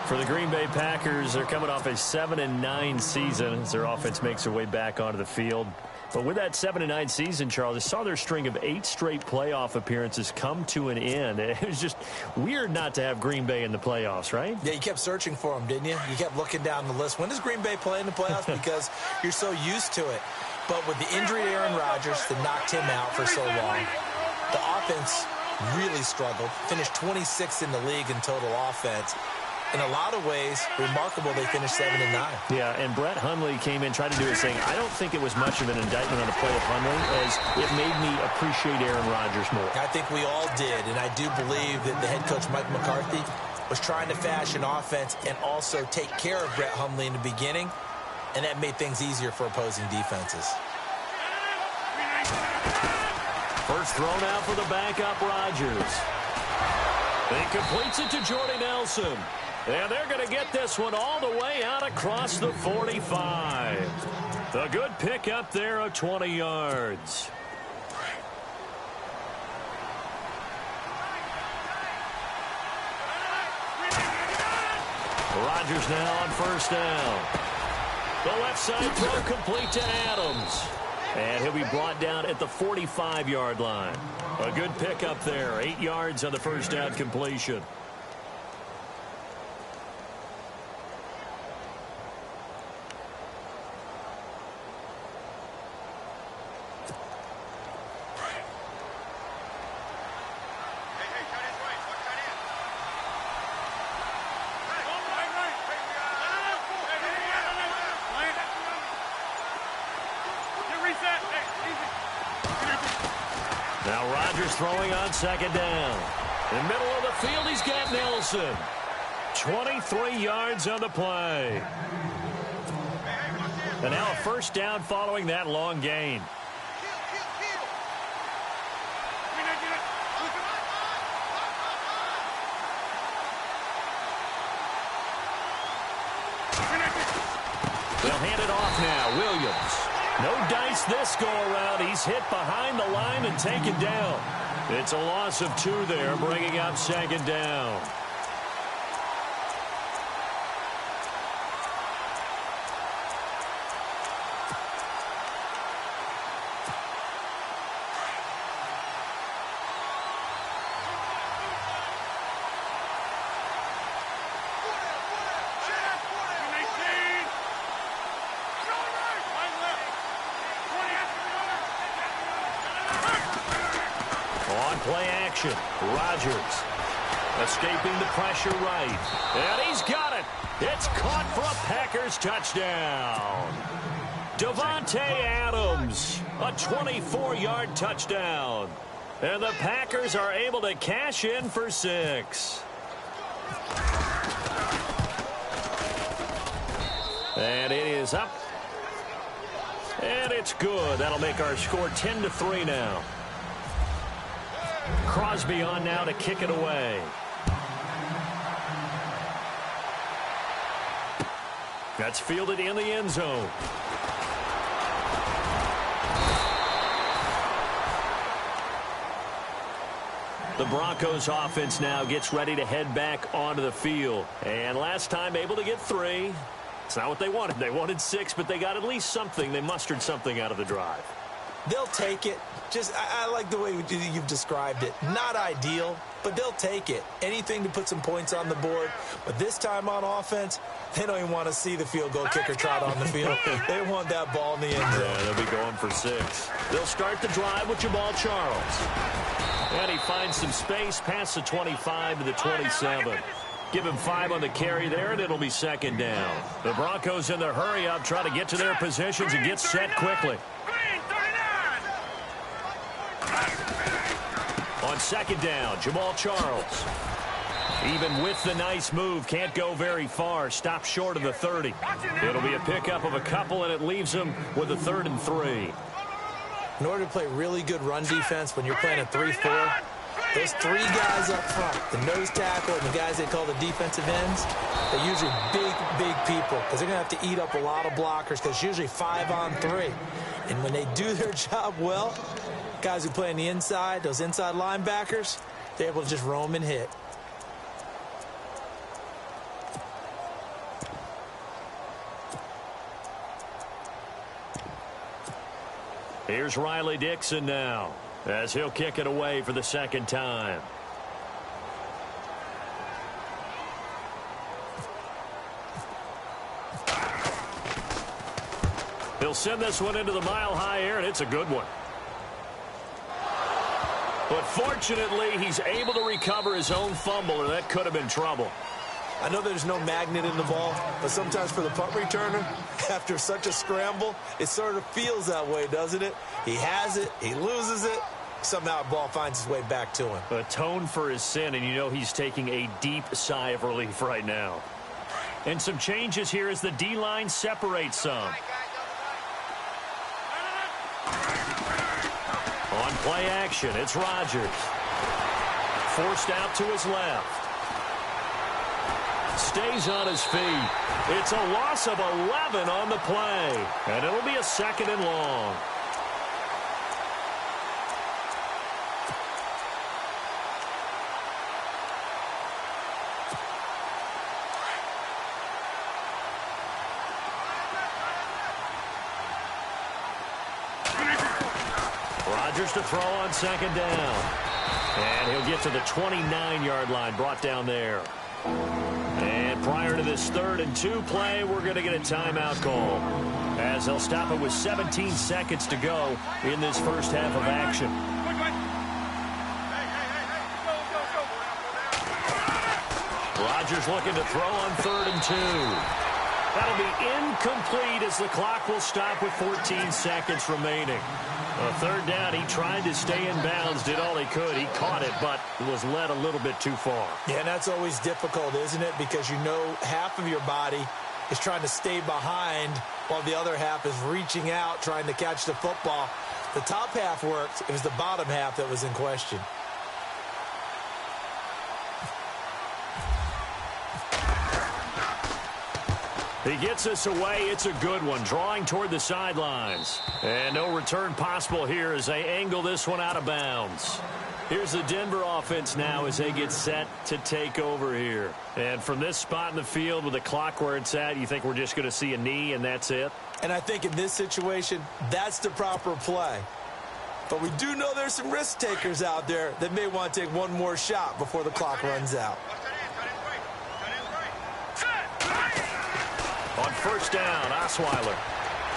For the Green Bay Packers, they're coming off a 7-9 season as their offense makes their way back onto the field. But with that 7-9 season, Charles, I saw their string of 8 straight playoff appearances come to an end. It was just weird not to have Green Bay in the playoffs, right? Yeah, you kept searching for them, didn't you? You kept looking down the list. When does Green Bay play in the playoffs? Because you're so used to it. But with the injury to Aaron Rodgers that knocked him out for so long, the offense really struggled. Finished 26th in the league in total offense. In a lot of ways, remarkable they finished 7-9. Yeah, and Brett Hundley came in, tried to do his thing. I don't think it was much of an indictment on the play of Hundley, as it made me appreciate Aaron Rodgers more. I think we all did, and I do believe that the head coach, Mike McCarthy, was trying to fashion offense and also take care of Brett Hundley in the beginning, and that made things easier for opposing defenses. First thrown out for the backup Rodgers. He completes it to Jordy Nelson. And they're going to get this one all the way out across the 45. A good pickup there of 20 yards. Rodgers now on first down. The left side throw complete to Adams. And he'll be brought down at the 45-yard line. A good pickup there. 8 yards on the first down completion. Now Rodgers throwing on second down. In the middle of the field, he's got Nelson. 23 yards on the play. And now a first down following that long gain. They'll hand it off now. Williams. No dice this go-around. He's hit behind the line and taken down. It's a loss of 2 there, bringing up second down. Play action. Rodgers escaping the pressure right. And he's got it. It's caught for a Packers touchdown. Davante Adams, a 24-yard touchdown. And the Packers are able to cash in for 6. And it is up. And it's good. That'll make our score 10-3 now. Crosby on now to kick it away. That's fielded in the end zone. The Broncos offense now gets ready to head back onto the field. And last time able to get 3. It's not what they wanted. They wanted 6, but they got at least something. They mustered something out of the drive. They'll take it. I like the way you've described it. Not ideal, but they'll take it. Anything to put some points on the board. But this time on offense, they don't even want to see the field goal kicker trot on the field. They want that ball in the end zone. Yeah, they'll be going for 6. They'll start the drive with Jamal Charles. And he finds some space past the 25 to the 27. Give him 5 on the carry there, and it'll be second down. The Broncos in the hurry-up try to get to their positions and get set quickly. On second down, Jamal Charles. Even with the nice move, can't go very far. Stops short of the 30. It'll be a pickup of a couple, and it leaves him with a 3rd and 3. In order to play really good run defense when you're playing a 3-4, those 3 guys up front, the nose tackle and the guys they call the defensive ends, they're usually big people because they're going to have to eat up a lot of blockers because it's usually 5 on 3. And when they do their job well, guys who play on the inside, those inside linebackers, they're able to just roam and hit. Here's Riley Dixon now, as he'll kick it away for the second time. He'll send this one into the mile-high air, and it's a good one. But fortunately, he's able to recover his own fumble, or that could have been trouble. I know there's no magnet in the ball, but sometimes for the punt returner, after such a scramble, it sort of feels that way, doesn't it? He has it, he loses it, somehow the ball finds its way back to him. Atone for his sin, and you know he's taking a deep sigh of relief right now. And some changes here as the D-line separates some. On play action, it's Rodgers. Forced out to his left. Stays on his feet. It's a loss of 11 on the play. And it'll be a 2nd and long. Rodgers to throw on second down. And he'll get to the 29-yard line, brought down there. And prior to this 3rd and 2 play, we're going to get a timeout call, as they'll stop it with 17 seconds to go in this first half of action. Rodgers looking to throw on 3rd and 2. That'll be incomplete as the clock will stop with 14 seconds remaining. A 3rd down, he tried to stay in bounds, did all he could. He caught it, but was led a little bit too far. Yeah, and that's always difficult, isn't it? Because you know half of your body is trying to stay behind while the other half is reaching out, trying to catch the football. The top half worked. It was the bottom half that was in question. He gets us away. It's a good one, drawing toward the sidelines. And no return possible here as they angle this one out of bounds. Here's the Denver offense now as they get set to take over here. And from this spot in the field with the clock where it's at, you think we're just going to see a knee and that's it? And I think in this situation, that's the proper play. But we do know there's some risk takers out there that may want to take one more shot before the clock runs out. On first down, Osweiler.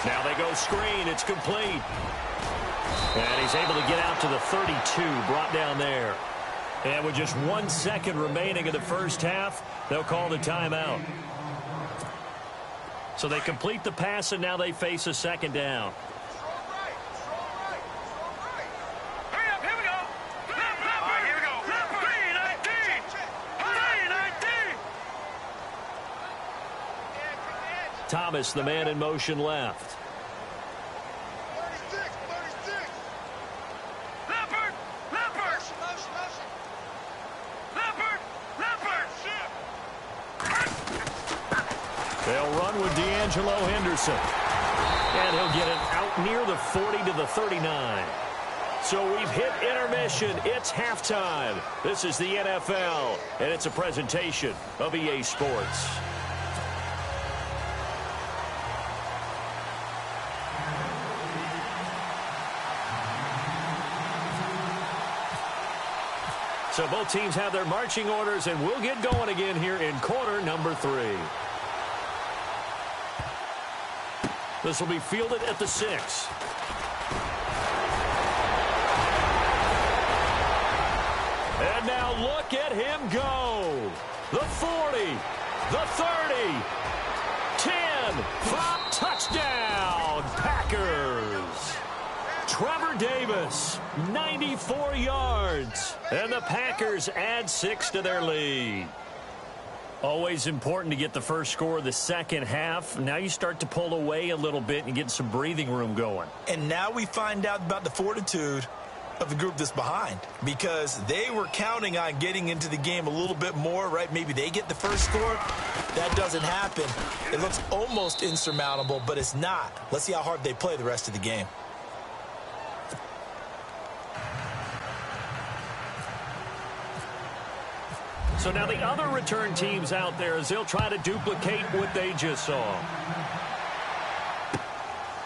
Now they go screen. It's complete. And he's able to get out to the 32, brought down there. And with just 1 second remaining in the first half, they'll call the timeout. So they complete the pass, and now they face a second down. Thomas, the man in motion left. They'll run with D'Angelo Henderson. And he'll get it out near the 40 to the 39. So we've hit intermission. It's halftime. This is the NFL, and it's a presentation of EA Sports. So both teams have their marching orders, and we'll get going again here in quarter number 3. This will be fielded at the 6. And now look at him go. The 40, the 30, 10, 5, touchdown, Packers. Trevor Davis, 94 yards. And the Packers add 6 to their lead. Always important to get the first score of the second half. Now you start to pull away a little bit and get some breathing room going. And now we find out about the fortitude of the group that's behind, because they were counting on getting into the game a little bit more, right? Maybe they get the first score. That doesn't happen. It looks almost insurmountable, but it's not. Let's see how hard they play the rest of the game. So now the other return teams out there as they'll try to duplicate what they just saw.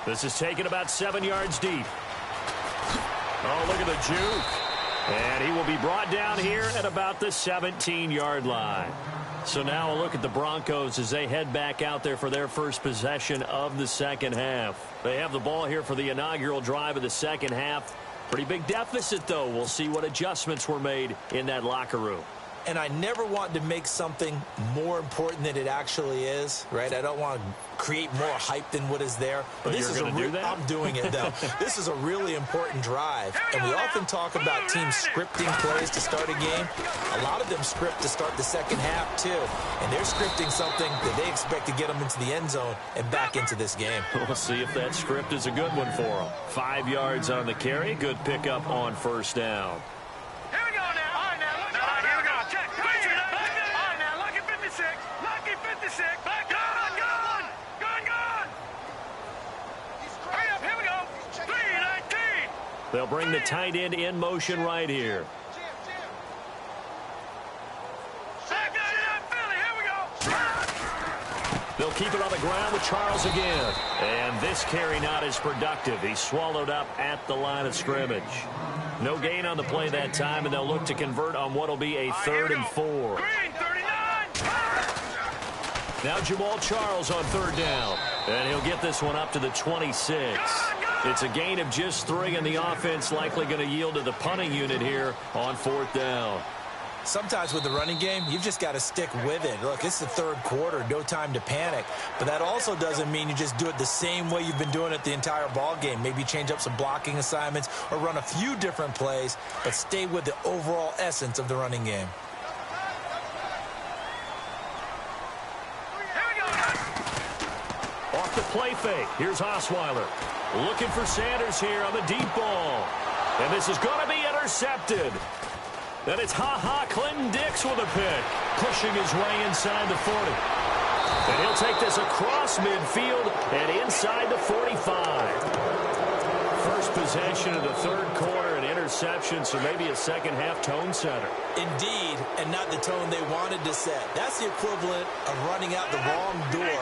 This is taken about 7 yards deep. Oh, look at the juke. And he will be brought down here at about the 17-yard line. So now a look at the Broncos as they head back out there for their first possession of the second half. They have the ball here for the inaugural drive of the second half. Pretty big deficit, though. We'll see what adjustments were made in that locker room. And I never want to make something more important than it actually is, right? I don't want to create more hype than what is there. But this is do that? I'm doing it, though. This is a really important drive. And we often talk about teams scripting plays to start a game. A lot of them script to start the second half, too. And they're scripting something that they expect to get them into the end zone and back into this game. We'll see if that script is a good one for them. 5 yards on the carry. Good pickup on first down. Here we go now. All right, now. Here we go. Check. All right, now. Lucky 56. Lucky 56. Back on. Gone. Hurry up. Here we go. 319. They'll bring the tight end in motion right here. Back down to Philly. Here we go. They'll keep it on the ground with Charles again. And this carry not as productive. He's swallowed up at the line of scrimmage. No gain on the play that time, and they'll look to convert on what will be a 3rd and 4. Green, 39. Now Jamal Charles on 3rd down. And he'll get this one up to the 26. It's a gain of just 3, and the offense likely going to yield to the punting unit here on 4th down. Sometimes with the running game, you've just got to stick with it. Look, it's the 3rd quarter, no time to panic. But that also doesn't mean you just do it the same way you've been doing it the entire ball game. Maybe change up some blocking assignments or run a few different plays, but stay with the overall essence of the running game. Off the play fake. Here's Osweiler. Looking for Sanders here on the deep ball. And this is going to be intercepted. And it's Clinton Dix with a pick. Pushing his way inside the 40. And he'll take this across midfield and inside the 45. First possession of the third quarter, an interception, so maybe a second-half tone setter. Indeed, and not the tone they wanted to set. That's the equivalent of running out the wrong door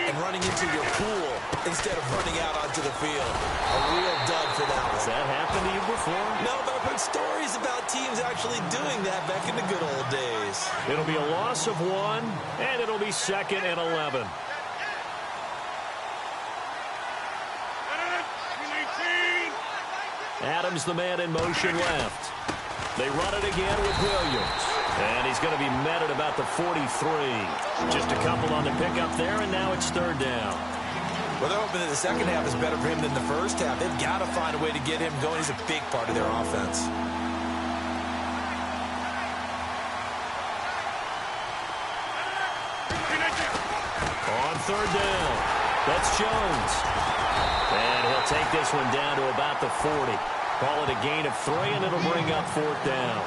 and running into your pool instead of running out onto the field. A real dud for that one. Has that happened to you before? No, but I've heard stories about teams actually doing that back in the good old days. It'll be a loss of 1, and it'll be 2nd and 11. Adams, the man in motion left. They run it again with Williams. And he's going to be met at about the 43. Just a couple on the pickup there, and now it's 3rd down. Well, they're hoping that the second half is better for him than the first half. They've got to find a way to get him going. He's a big part of their offense. On 3rd down, that's Jones. And he'll take this one down to about the 40. Call it a gain of 3, and it'll bring up 4th down.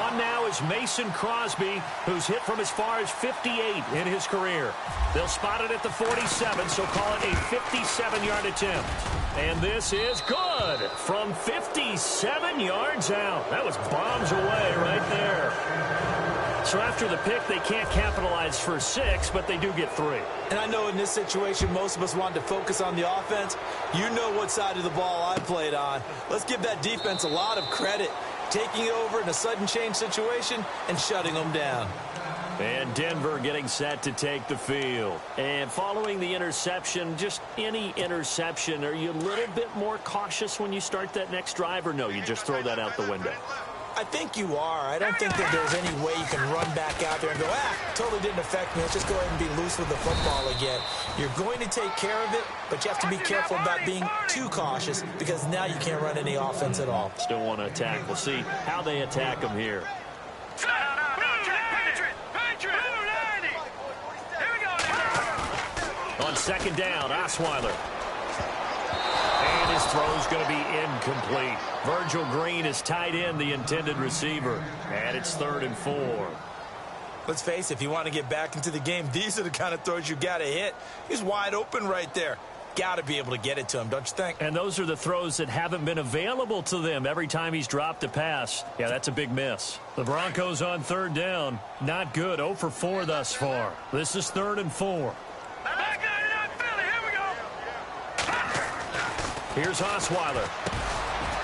On now is Mason Crosby, who's hit from as far as 58 in his career. They'll spot it at the 47, so call it a 57-yard attempt. And this is good from 57 yards out. That was bombs away right there. So after the pick, they can't capitalize for 6, but they do get 3. And I know in this situation, most of us wanted to focus on the offense. You know what side of the ball I played on. Let's give that defense a lot of credit, taking over in a sudden change situation and shutting them down. And Denver getting set to take the field. And following the interception, just any interception, are you a little bit more cautious when you start that next drive, or no, you just throw that out the window? I think you are. I don't think that there's any way you can run back out there and go, totally didn't affect me. Let's just go ahead and be loose with the football again. You're going to take care of it, but you have to be careful about being too cautious because now you can't run any offense at all. Still want to attack. We'll see how they attack them here. On 2nd down, Osweiler. And his throw's going to be incomplete. Virgil Green is tight end, the intended receiver. And it's 3rd and 4. Let's face it, if you want to get back into the game, these are the kind of throws you got to hit. He's wide open right there. Got to be able to get it to him, don't you think? And those are the throws that haven't been available to them every time he's dropped a pass. Yeah, that's a big miss. The Broncos on 3rd down. Not good. 0 for 4 thus far. This is 3rd and 4. Here's Osweiler.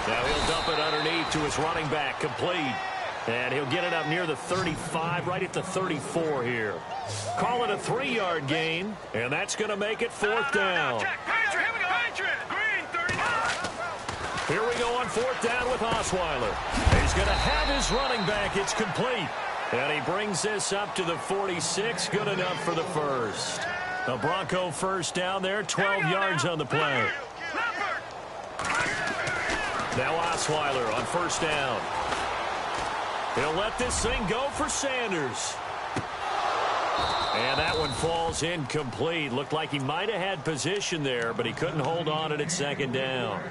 Now he'll dump it underneath to his running back, complete. And he'll get it up near the 35, right at the 34 here. Call it a 3-yard gain, and that's going to make it 4th down. Here we go on 4th down with Osweiler. He's going to have his running back. It's complete. And he brings this up to the 46, good enough for the first. A Bronco first down there, 12 yards on the play. Now Osweiler on 1st down. He'll let this thing go for Sanders. And that one falls incomplete. Looked like he might have had position there, but he couldn't hold on it at 2nd down.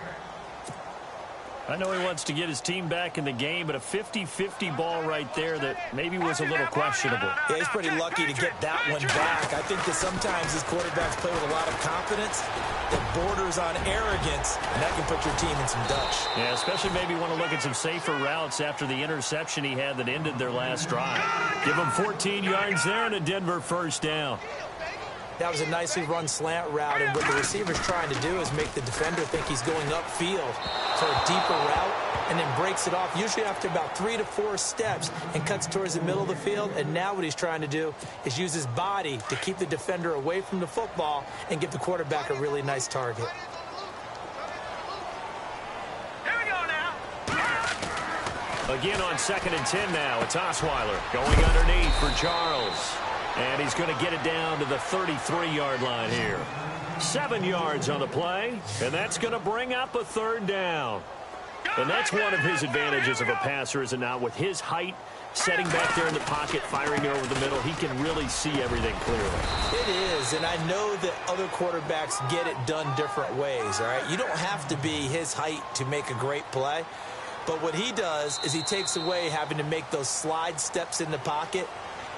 I know he wants to get his team back in the game, but a 50-50 ball right there that maybe was a little questionable. Yeah, he's pretty lucky to get that one back. I think that sometimes his quarterbacks play with a lot of confidence that borders on arrogance, and that can put your team in some Dutch. Yeah, especially maybe want to look at some safer routes after the interception he had that ended their last drive. Give him 14 yards there and a Denver first down. That was a nicely run slant route, and what the receiver's trying to do is make the defender think he's going upfield to a deeper route and then breaks it off, usually after about 3 to 4 steps, and cuts towards the middle of the field. And now what he's trying to do is use his body to keep the defender away from the football and give the quarterback a really nice target. Here we go now. Again on 2nd and 10 now. It's Osweiler going underneath for Charles. And he's going to get it down to the 33-yard line here. 7 yards on the play, and that's going to bring up a 3rd down. And that's one of his advantages of a passer, is it not? With his height, setting back there in the pocket, firing over the middle, he can really see everything clearly. It is, and I know that other quarterbacks get it done different ways, all right? You don't have to be his height to make a great play, but what he does is he takes away having to make those slide steps in the pocket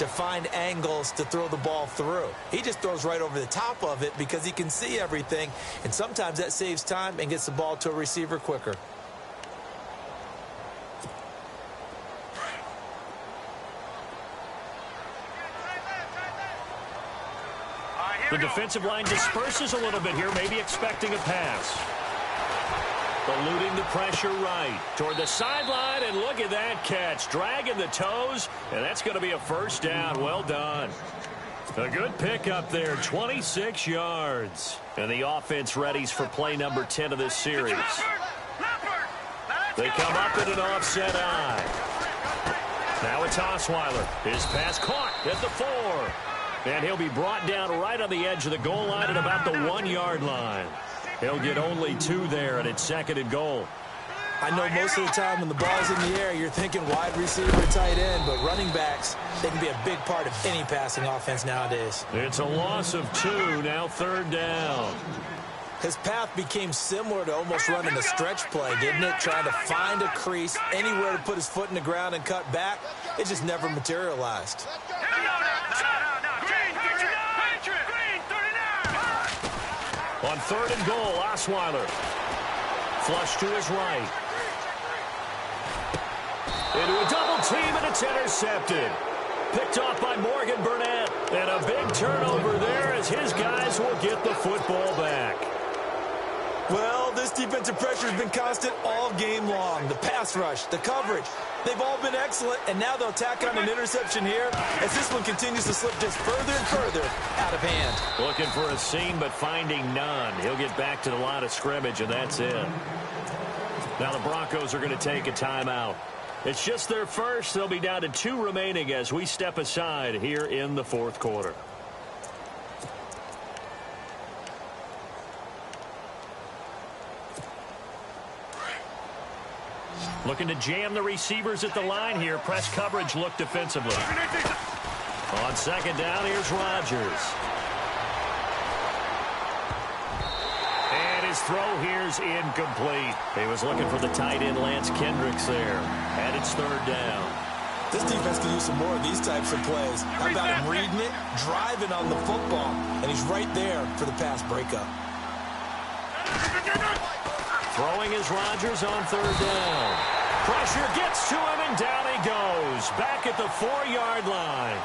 to find angles to throw the ball through. He just throws right over the top of it because he can see everything, and sometimes that saves time and gets the ball to a receiver quicker. The defensive line disperses a little bit here, maybe expecting a pass. Eluding the pressure right toward the sideline, and look at that catch. Dragging the toes, and that's going to be a first down. Well done. A good pick up there, 26 yards. And the offense readies for play number 10 of this series. They come up in an offset eye. Now it's Osweiler. His pass caught at the 4. And he'll be brought down right on the edge of the goal line at about the 1-yard line. He'll get only 2 there, and it's 2nd and goal. I know most of the time when the ball's in the air, you're thinking wide receiver, tight end, but running backs, they can be a big part of any passing offense nowadays. It's a loss of 2, now 3rd down. His path became similar to almost running a stretch play, didn't it? Trying to find a crease, anywhere to put his foot in the ground and cut back. It just never materialized. On 3rd and goal, Osweiler. Flush to his right. Into a double team, and it's intercepted. Picked off by Morgan Burnett. And a big turnover there as his guys will get the football back. Well, this defensive pressure has been constant all game long. The pass rush, the coverage, they've all been excellent, and now they'll tack on an interception here as this one continues to slip just further and further out of hand. Looking for a seam, but finding none. He'll get back to the line of scrimmage, and that's it. Now the Broncos are going to take a timeout. It's just their first. They'll be down to 2 remaining as we step aside here in the 4th quarter. Looking to jam the receivers at the line here. Press coverage look defensively. On 2nd down, here's Rodgers. And his throw here's incomplete. He was looking for the tight end Lance Kendricks there. And it's 3rd down. This defense can use some more of these types of plays. How about him reading it, driving on the football, and he's right there for the pass breakup. Throwing is Rodgers on 3rd down. Pressure gets to him, and down he goes. Back at the 4-yard line.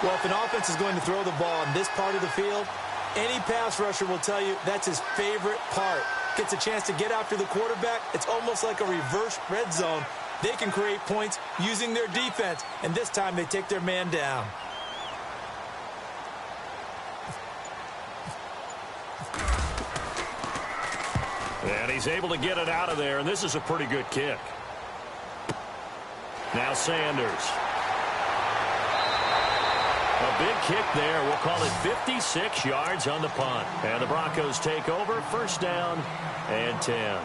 Well, if an offense is going to throw the ball in this part of the field, any pass rusher will tell you that's his favorite part. Gets a chance to get after the quarterback. It's almost like a reverse red zone. They can create points using their defense, and this time they take their man down. And he's able to get it out of there, and this is a pretty good kick. Now Sanders. A big kick there. We'll call it 56 yards on the punt. And the Broncos take over. 1st down and 10.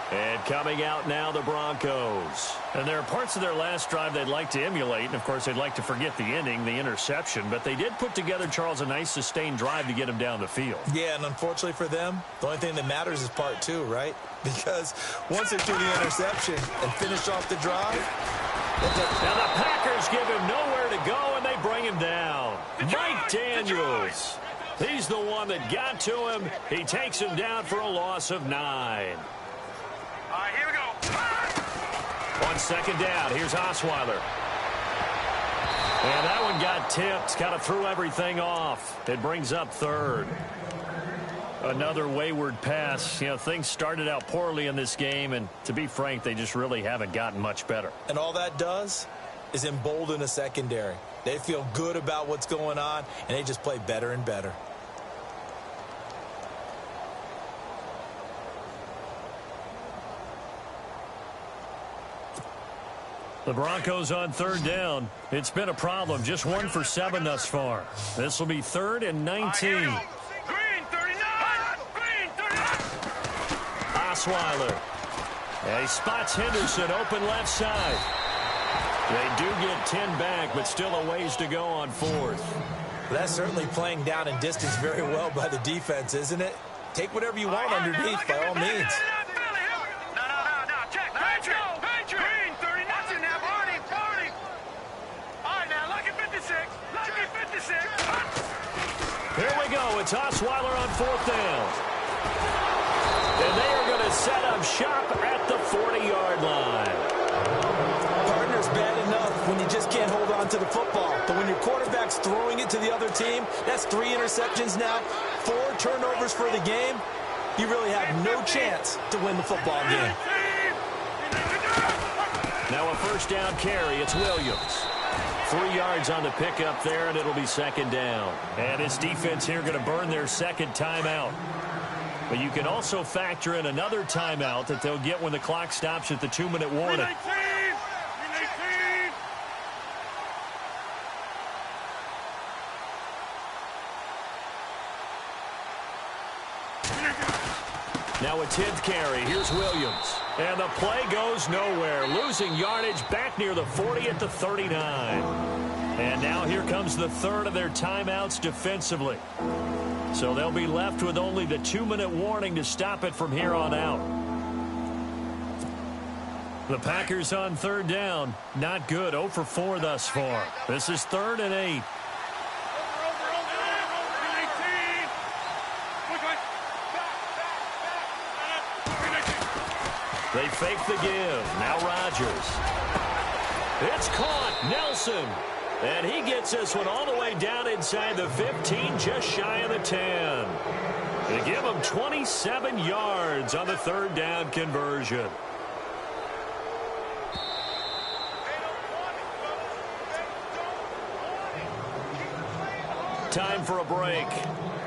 And coming out now, the Broncos. And there are parts of their last drive they'd like to emulate. And, of course, they'd like to forget the ending, the interception. But they did put together, Charles, a nice sustained drive to get him down the field. Yeah, and unfortunately for them, the only thing that matters is part 2, right? Because once they do the interception and finish off the drive. Now the Packers give him nowhere to go, and they bring him down. Mike Daniels. He's the one that got to him. He takes him down for a loss of 9. All right, here we go. On 2nd down, here's Osweiler. And that one got tipped, kind of threw everything off. It brings up 3rd. Another wayward pass. You know, things started out poorly in this game, and to be frank, they just really haven't gotten much better. And all that does is embolden a secondary. They feel good about what's going on, and they just play better and better. The Broncos on 3rd down. It's been a problem. Just 1 for 7 thus far. This will be 3rd and 19. Green 39. Green 39. Osweiler. And he spots Henderson open left side. They do get 10 back, but still a ways to go on 4th. That's certainly playing down in distance very well by the defense, isn't it? Take whatever you want underneath by all means. Check. Green 39. Now, Barney. All right, now, look at 50. It's Osweiler on 4th down. And they are going to set up shop at the 40-yard line. Partner's bad enough when you just can't hold on to the football. But when your quarterback's throwing it to the other team, that's 3 interceptions now, 4 turnovers for the game. You really have no chance to win the football game. Now a first down carry. It's Williams. 3 yards on the pickup there, and it'll be 2nd down. And this defense here going to burn their 2nd timeout. But you can also factor in another timeout that they'll get when the clock stops at the 2-minute warning. Now a 10th carry. Here's Williams. And the play goes nowhere. Losing yardage back near the 40 at the 39. And now here comes the 3rd of their timeouts defensively. So they'll be left with only the 2-minute warning to stop it from here on out. The Packers on 3rd down. Not good. 0 for 4 thus far. This is 3rd and 8. They fake the give. Now Rodgers. It's caught. Nelson. And he gets this one all the way down inside the 15, just shy of the 10. They give him 27 yards on the 3rd down conversion. Time for a break.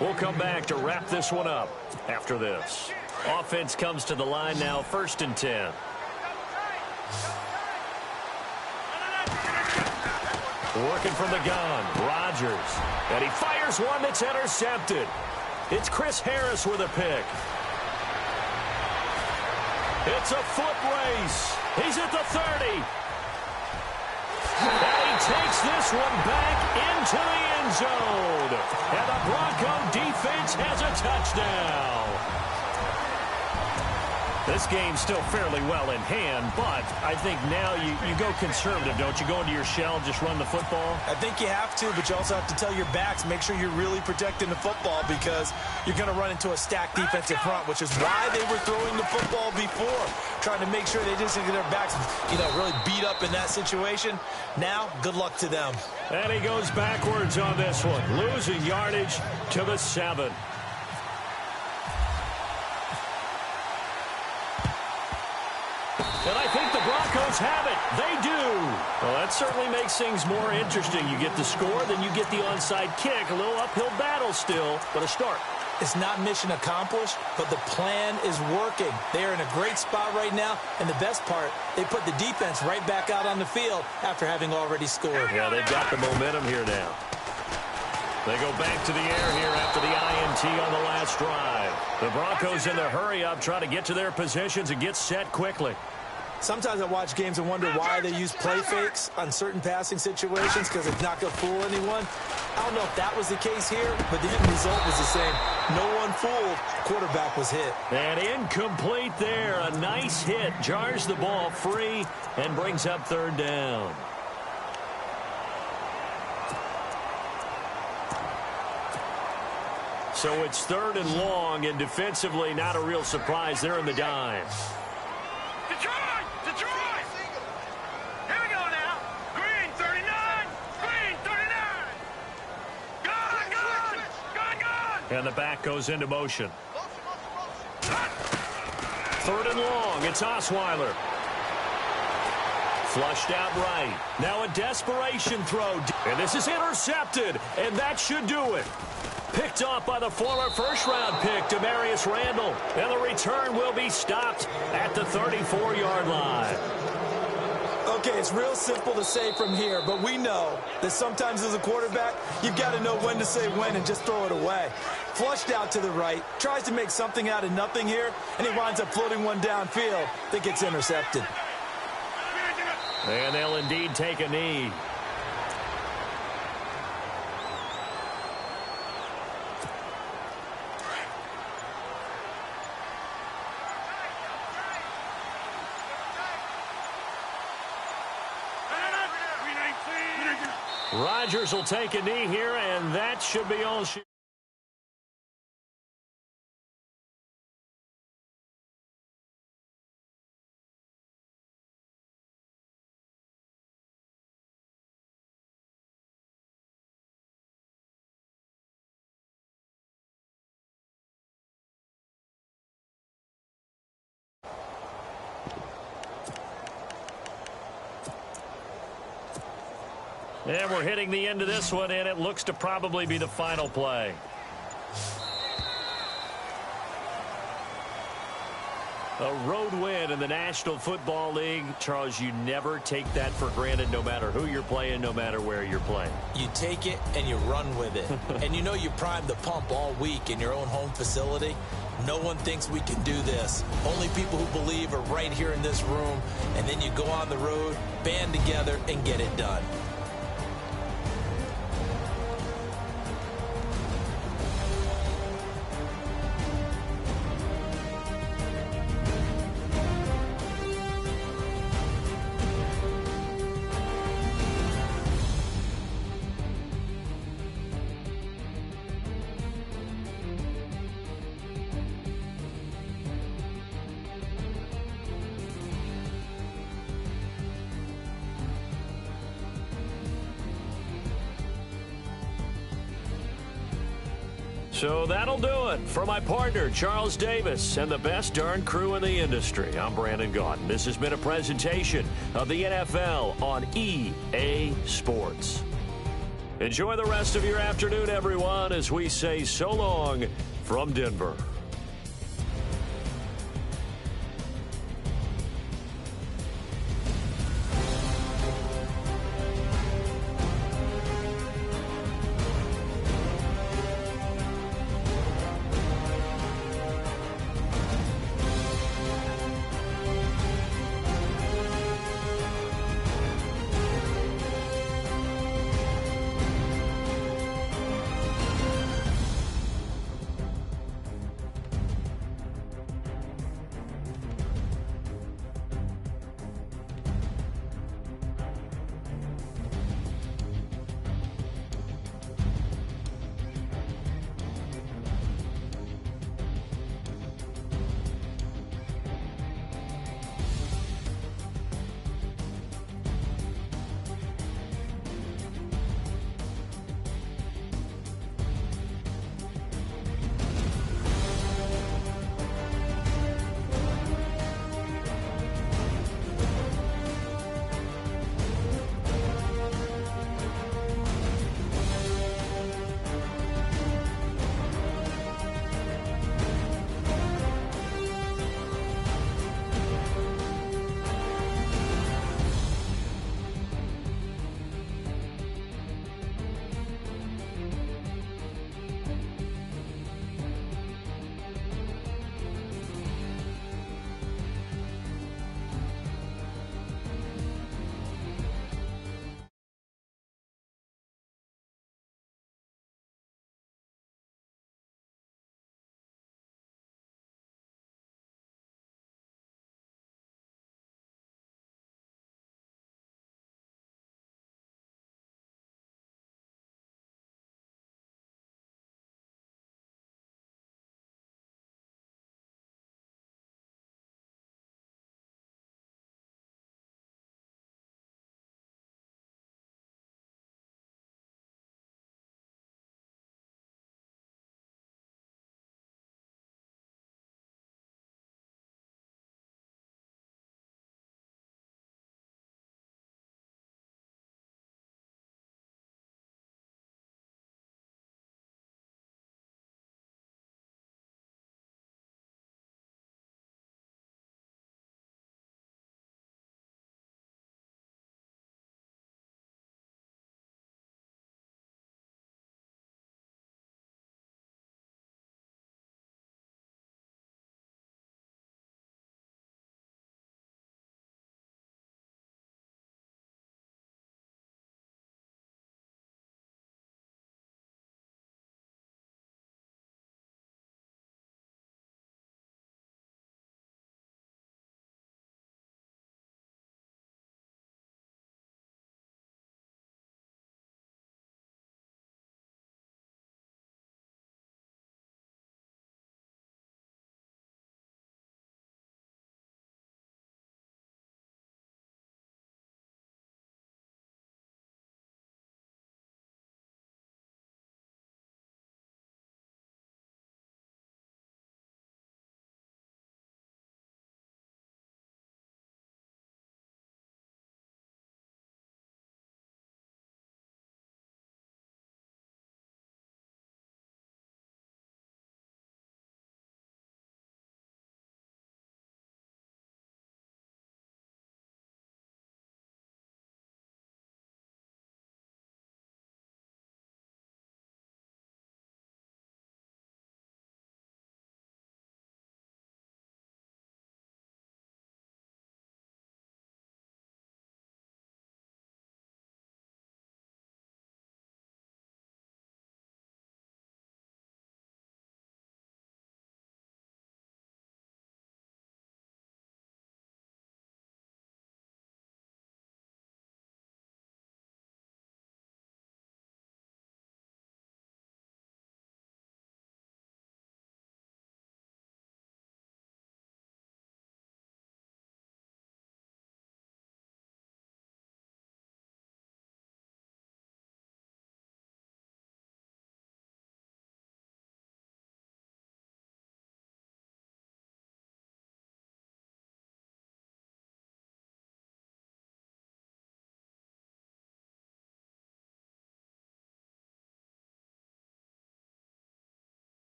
We'll come back to wrap this one up after this. Offense comes to the line now, 1st and 10. Working from the gun, Rodgers. And he fires one that's intercepted. It's Chris Harris with a pick. It's a foot race. He's at the 30. And he takes this one back into the end zone. And the Bronco defense has a touchdown. This game's still fairly well in hand, but I think now you go conservative, don't you? Go into your shell, just run the football? I think you have to, but you also have to tell your backs, make sure you're really protecting the football because you're going to run into a stacked defensive front, which is why they were throwing the football before, trying to make sure they didn't get their backs, really beat up in that situation. Now, good luck to them. And he goes backwards on this one, losing yardage to the 7. And I think the Broncos have it. They do. Well, that certainly makes things more interesting. You get the score, then you get the onside kick. A little uphill battle still, but a start. It's not mission accomplished, but the plan is working. They are in a great spot right now, and the best part, they put the defense right back out on the field after having already scored. Yeah, they've got the momentum here now. They go back to the air here after the INT on the last drive. The Broncos in the hurry-up try to get to their positions and get set quickly. Sometimes I watch games and wonder why they use play fakes on certain passing situations because it's not going to fool anyone. I don't know if that was the case here, but the end result was the same. No one fooled. Quarterback was hit. And incomplete there. A nice hit. Jars the ball free and brings up 3rd down. So it's 3rd and long, and defensively not a real surprise. They're in the dime. Detroit! Here we go now. Green 39. Green 39. Gone. And the back goes into motion. 3rd and long. It's Osweiler. Flushed out right. Now a desperation throw. And this is intercepted. And that should do it. Picked off by the former first-round pick, Demarius Randall. And the return will be stopped at the 34-yard line. Okay, it's real simple to say from here, but we know that sometimes as a quarterback, you've got to know when to say when and just throw it away. Flushed out to the right, tries to make something out of nothing here, and he winds up floating one downfield that gets intercepted. And they'll indeed take a knee. Rodgers will take a knee here, and that should be all she And we're hitting the end of this one, and it looks to probably be the final play. A road win in the National Football League. Charles, you never take that for granted no matter who you're playing, no matter where you're playing. You take it and you run with it. And you know you primed the pump all week in your own home facility. No one thinks we can do this. Only people who believe are right here in this room. And then you go on the road, band together, and get it done. So that'll do it for my partner, Charles Davis, and the best darn crew in the industry. I'm Brandon Gaudin. This has been a presentation of the NFL on EA Sports. Enjoy the rest of your afternoon, everyone, as we say so long from Denver.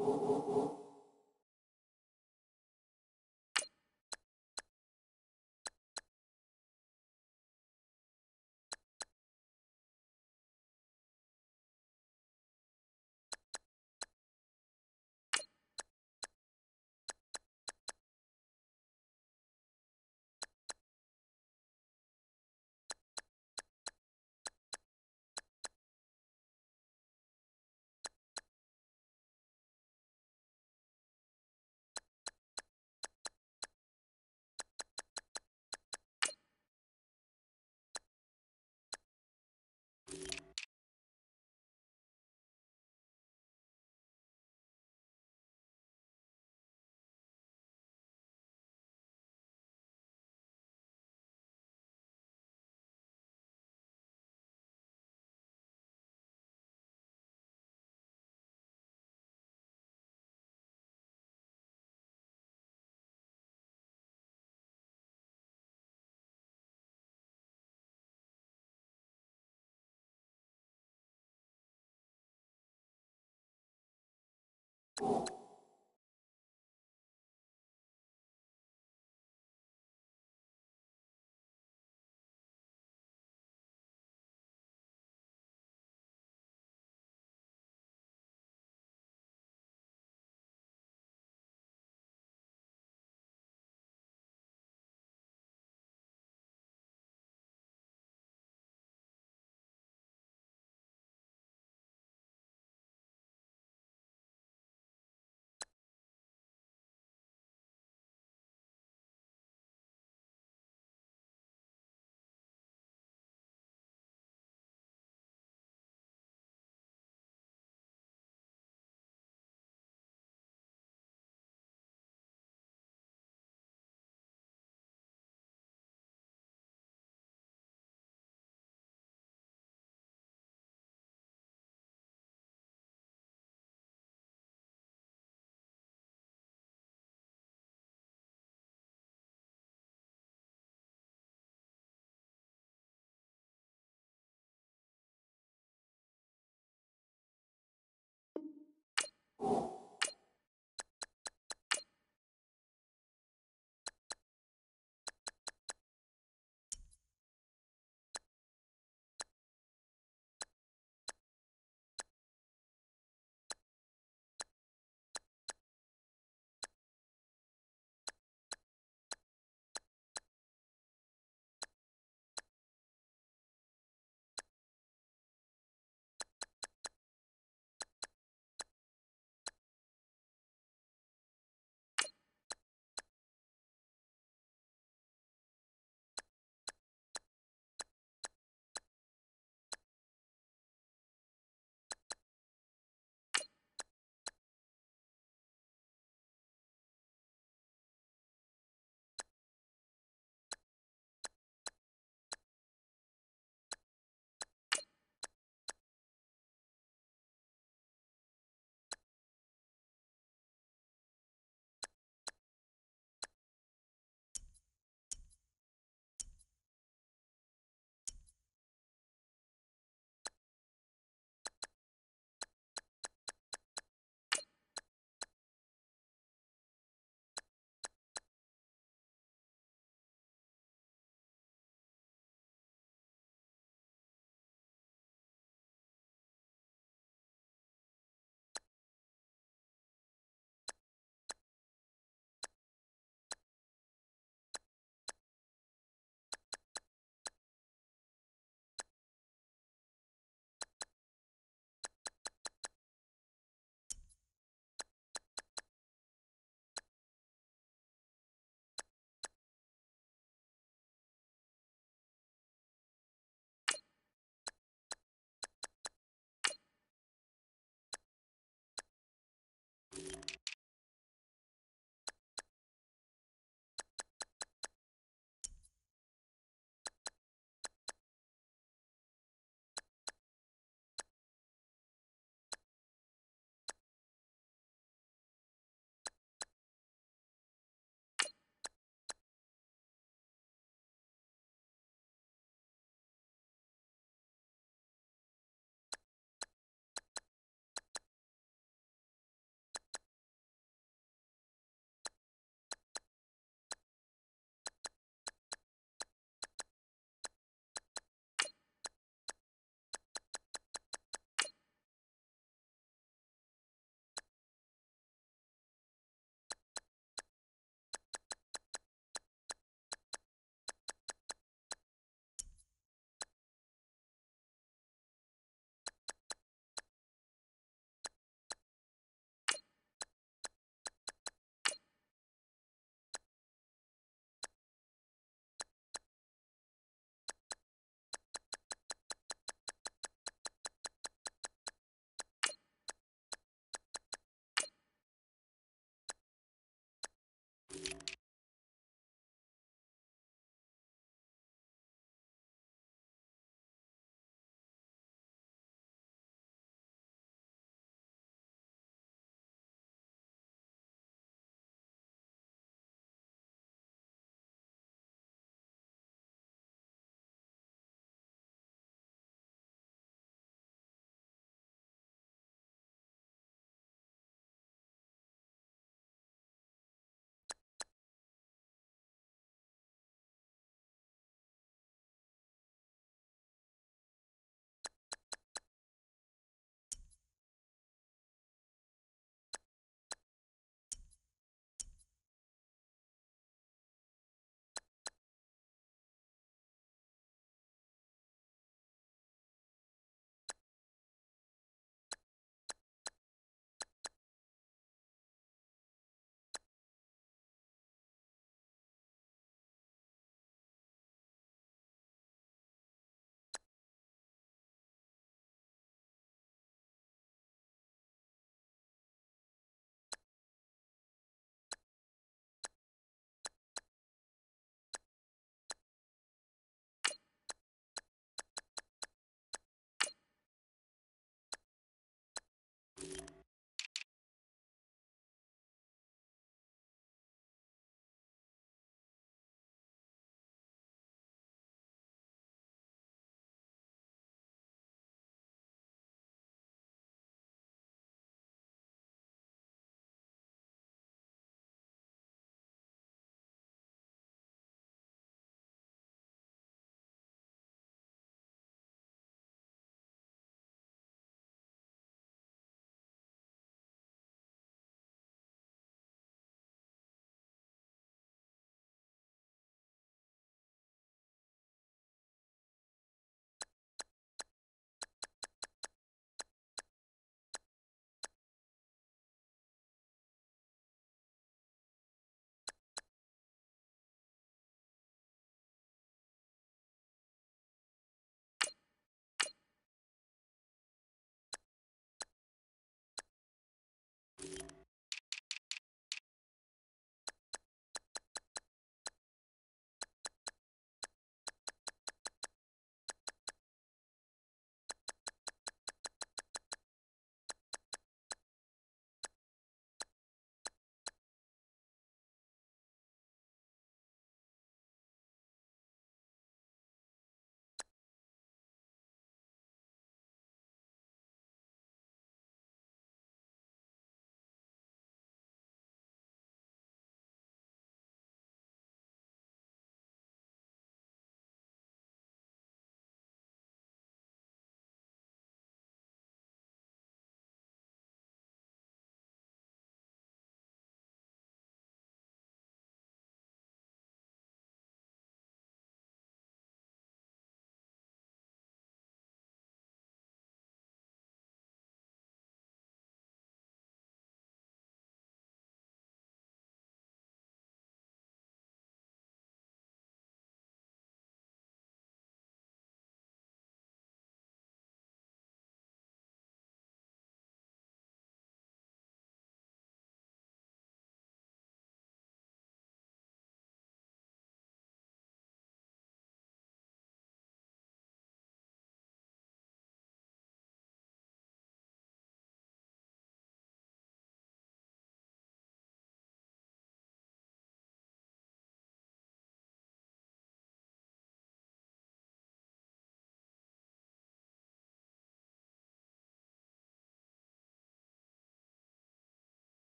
You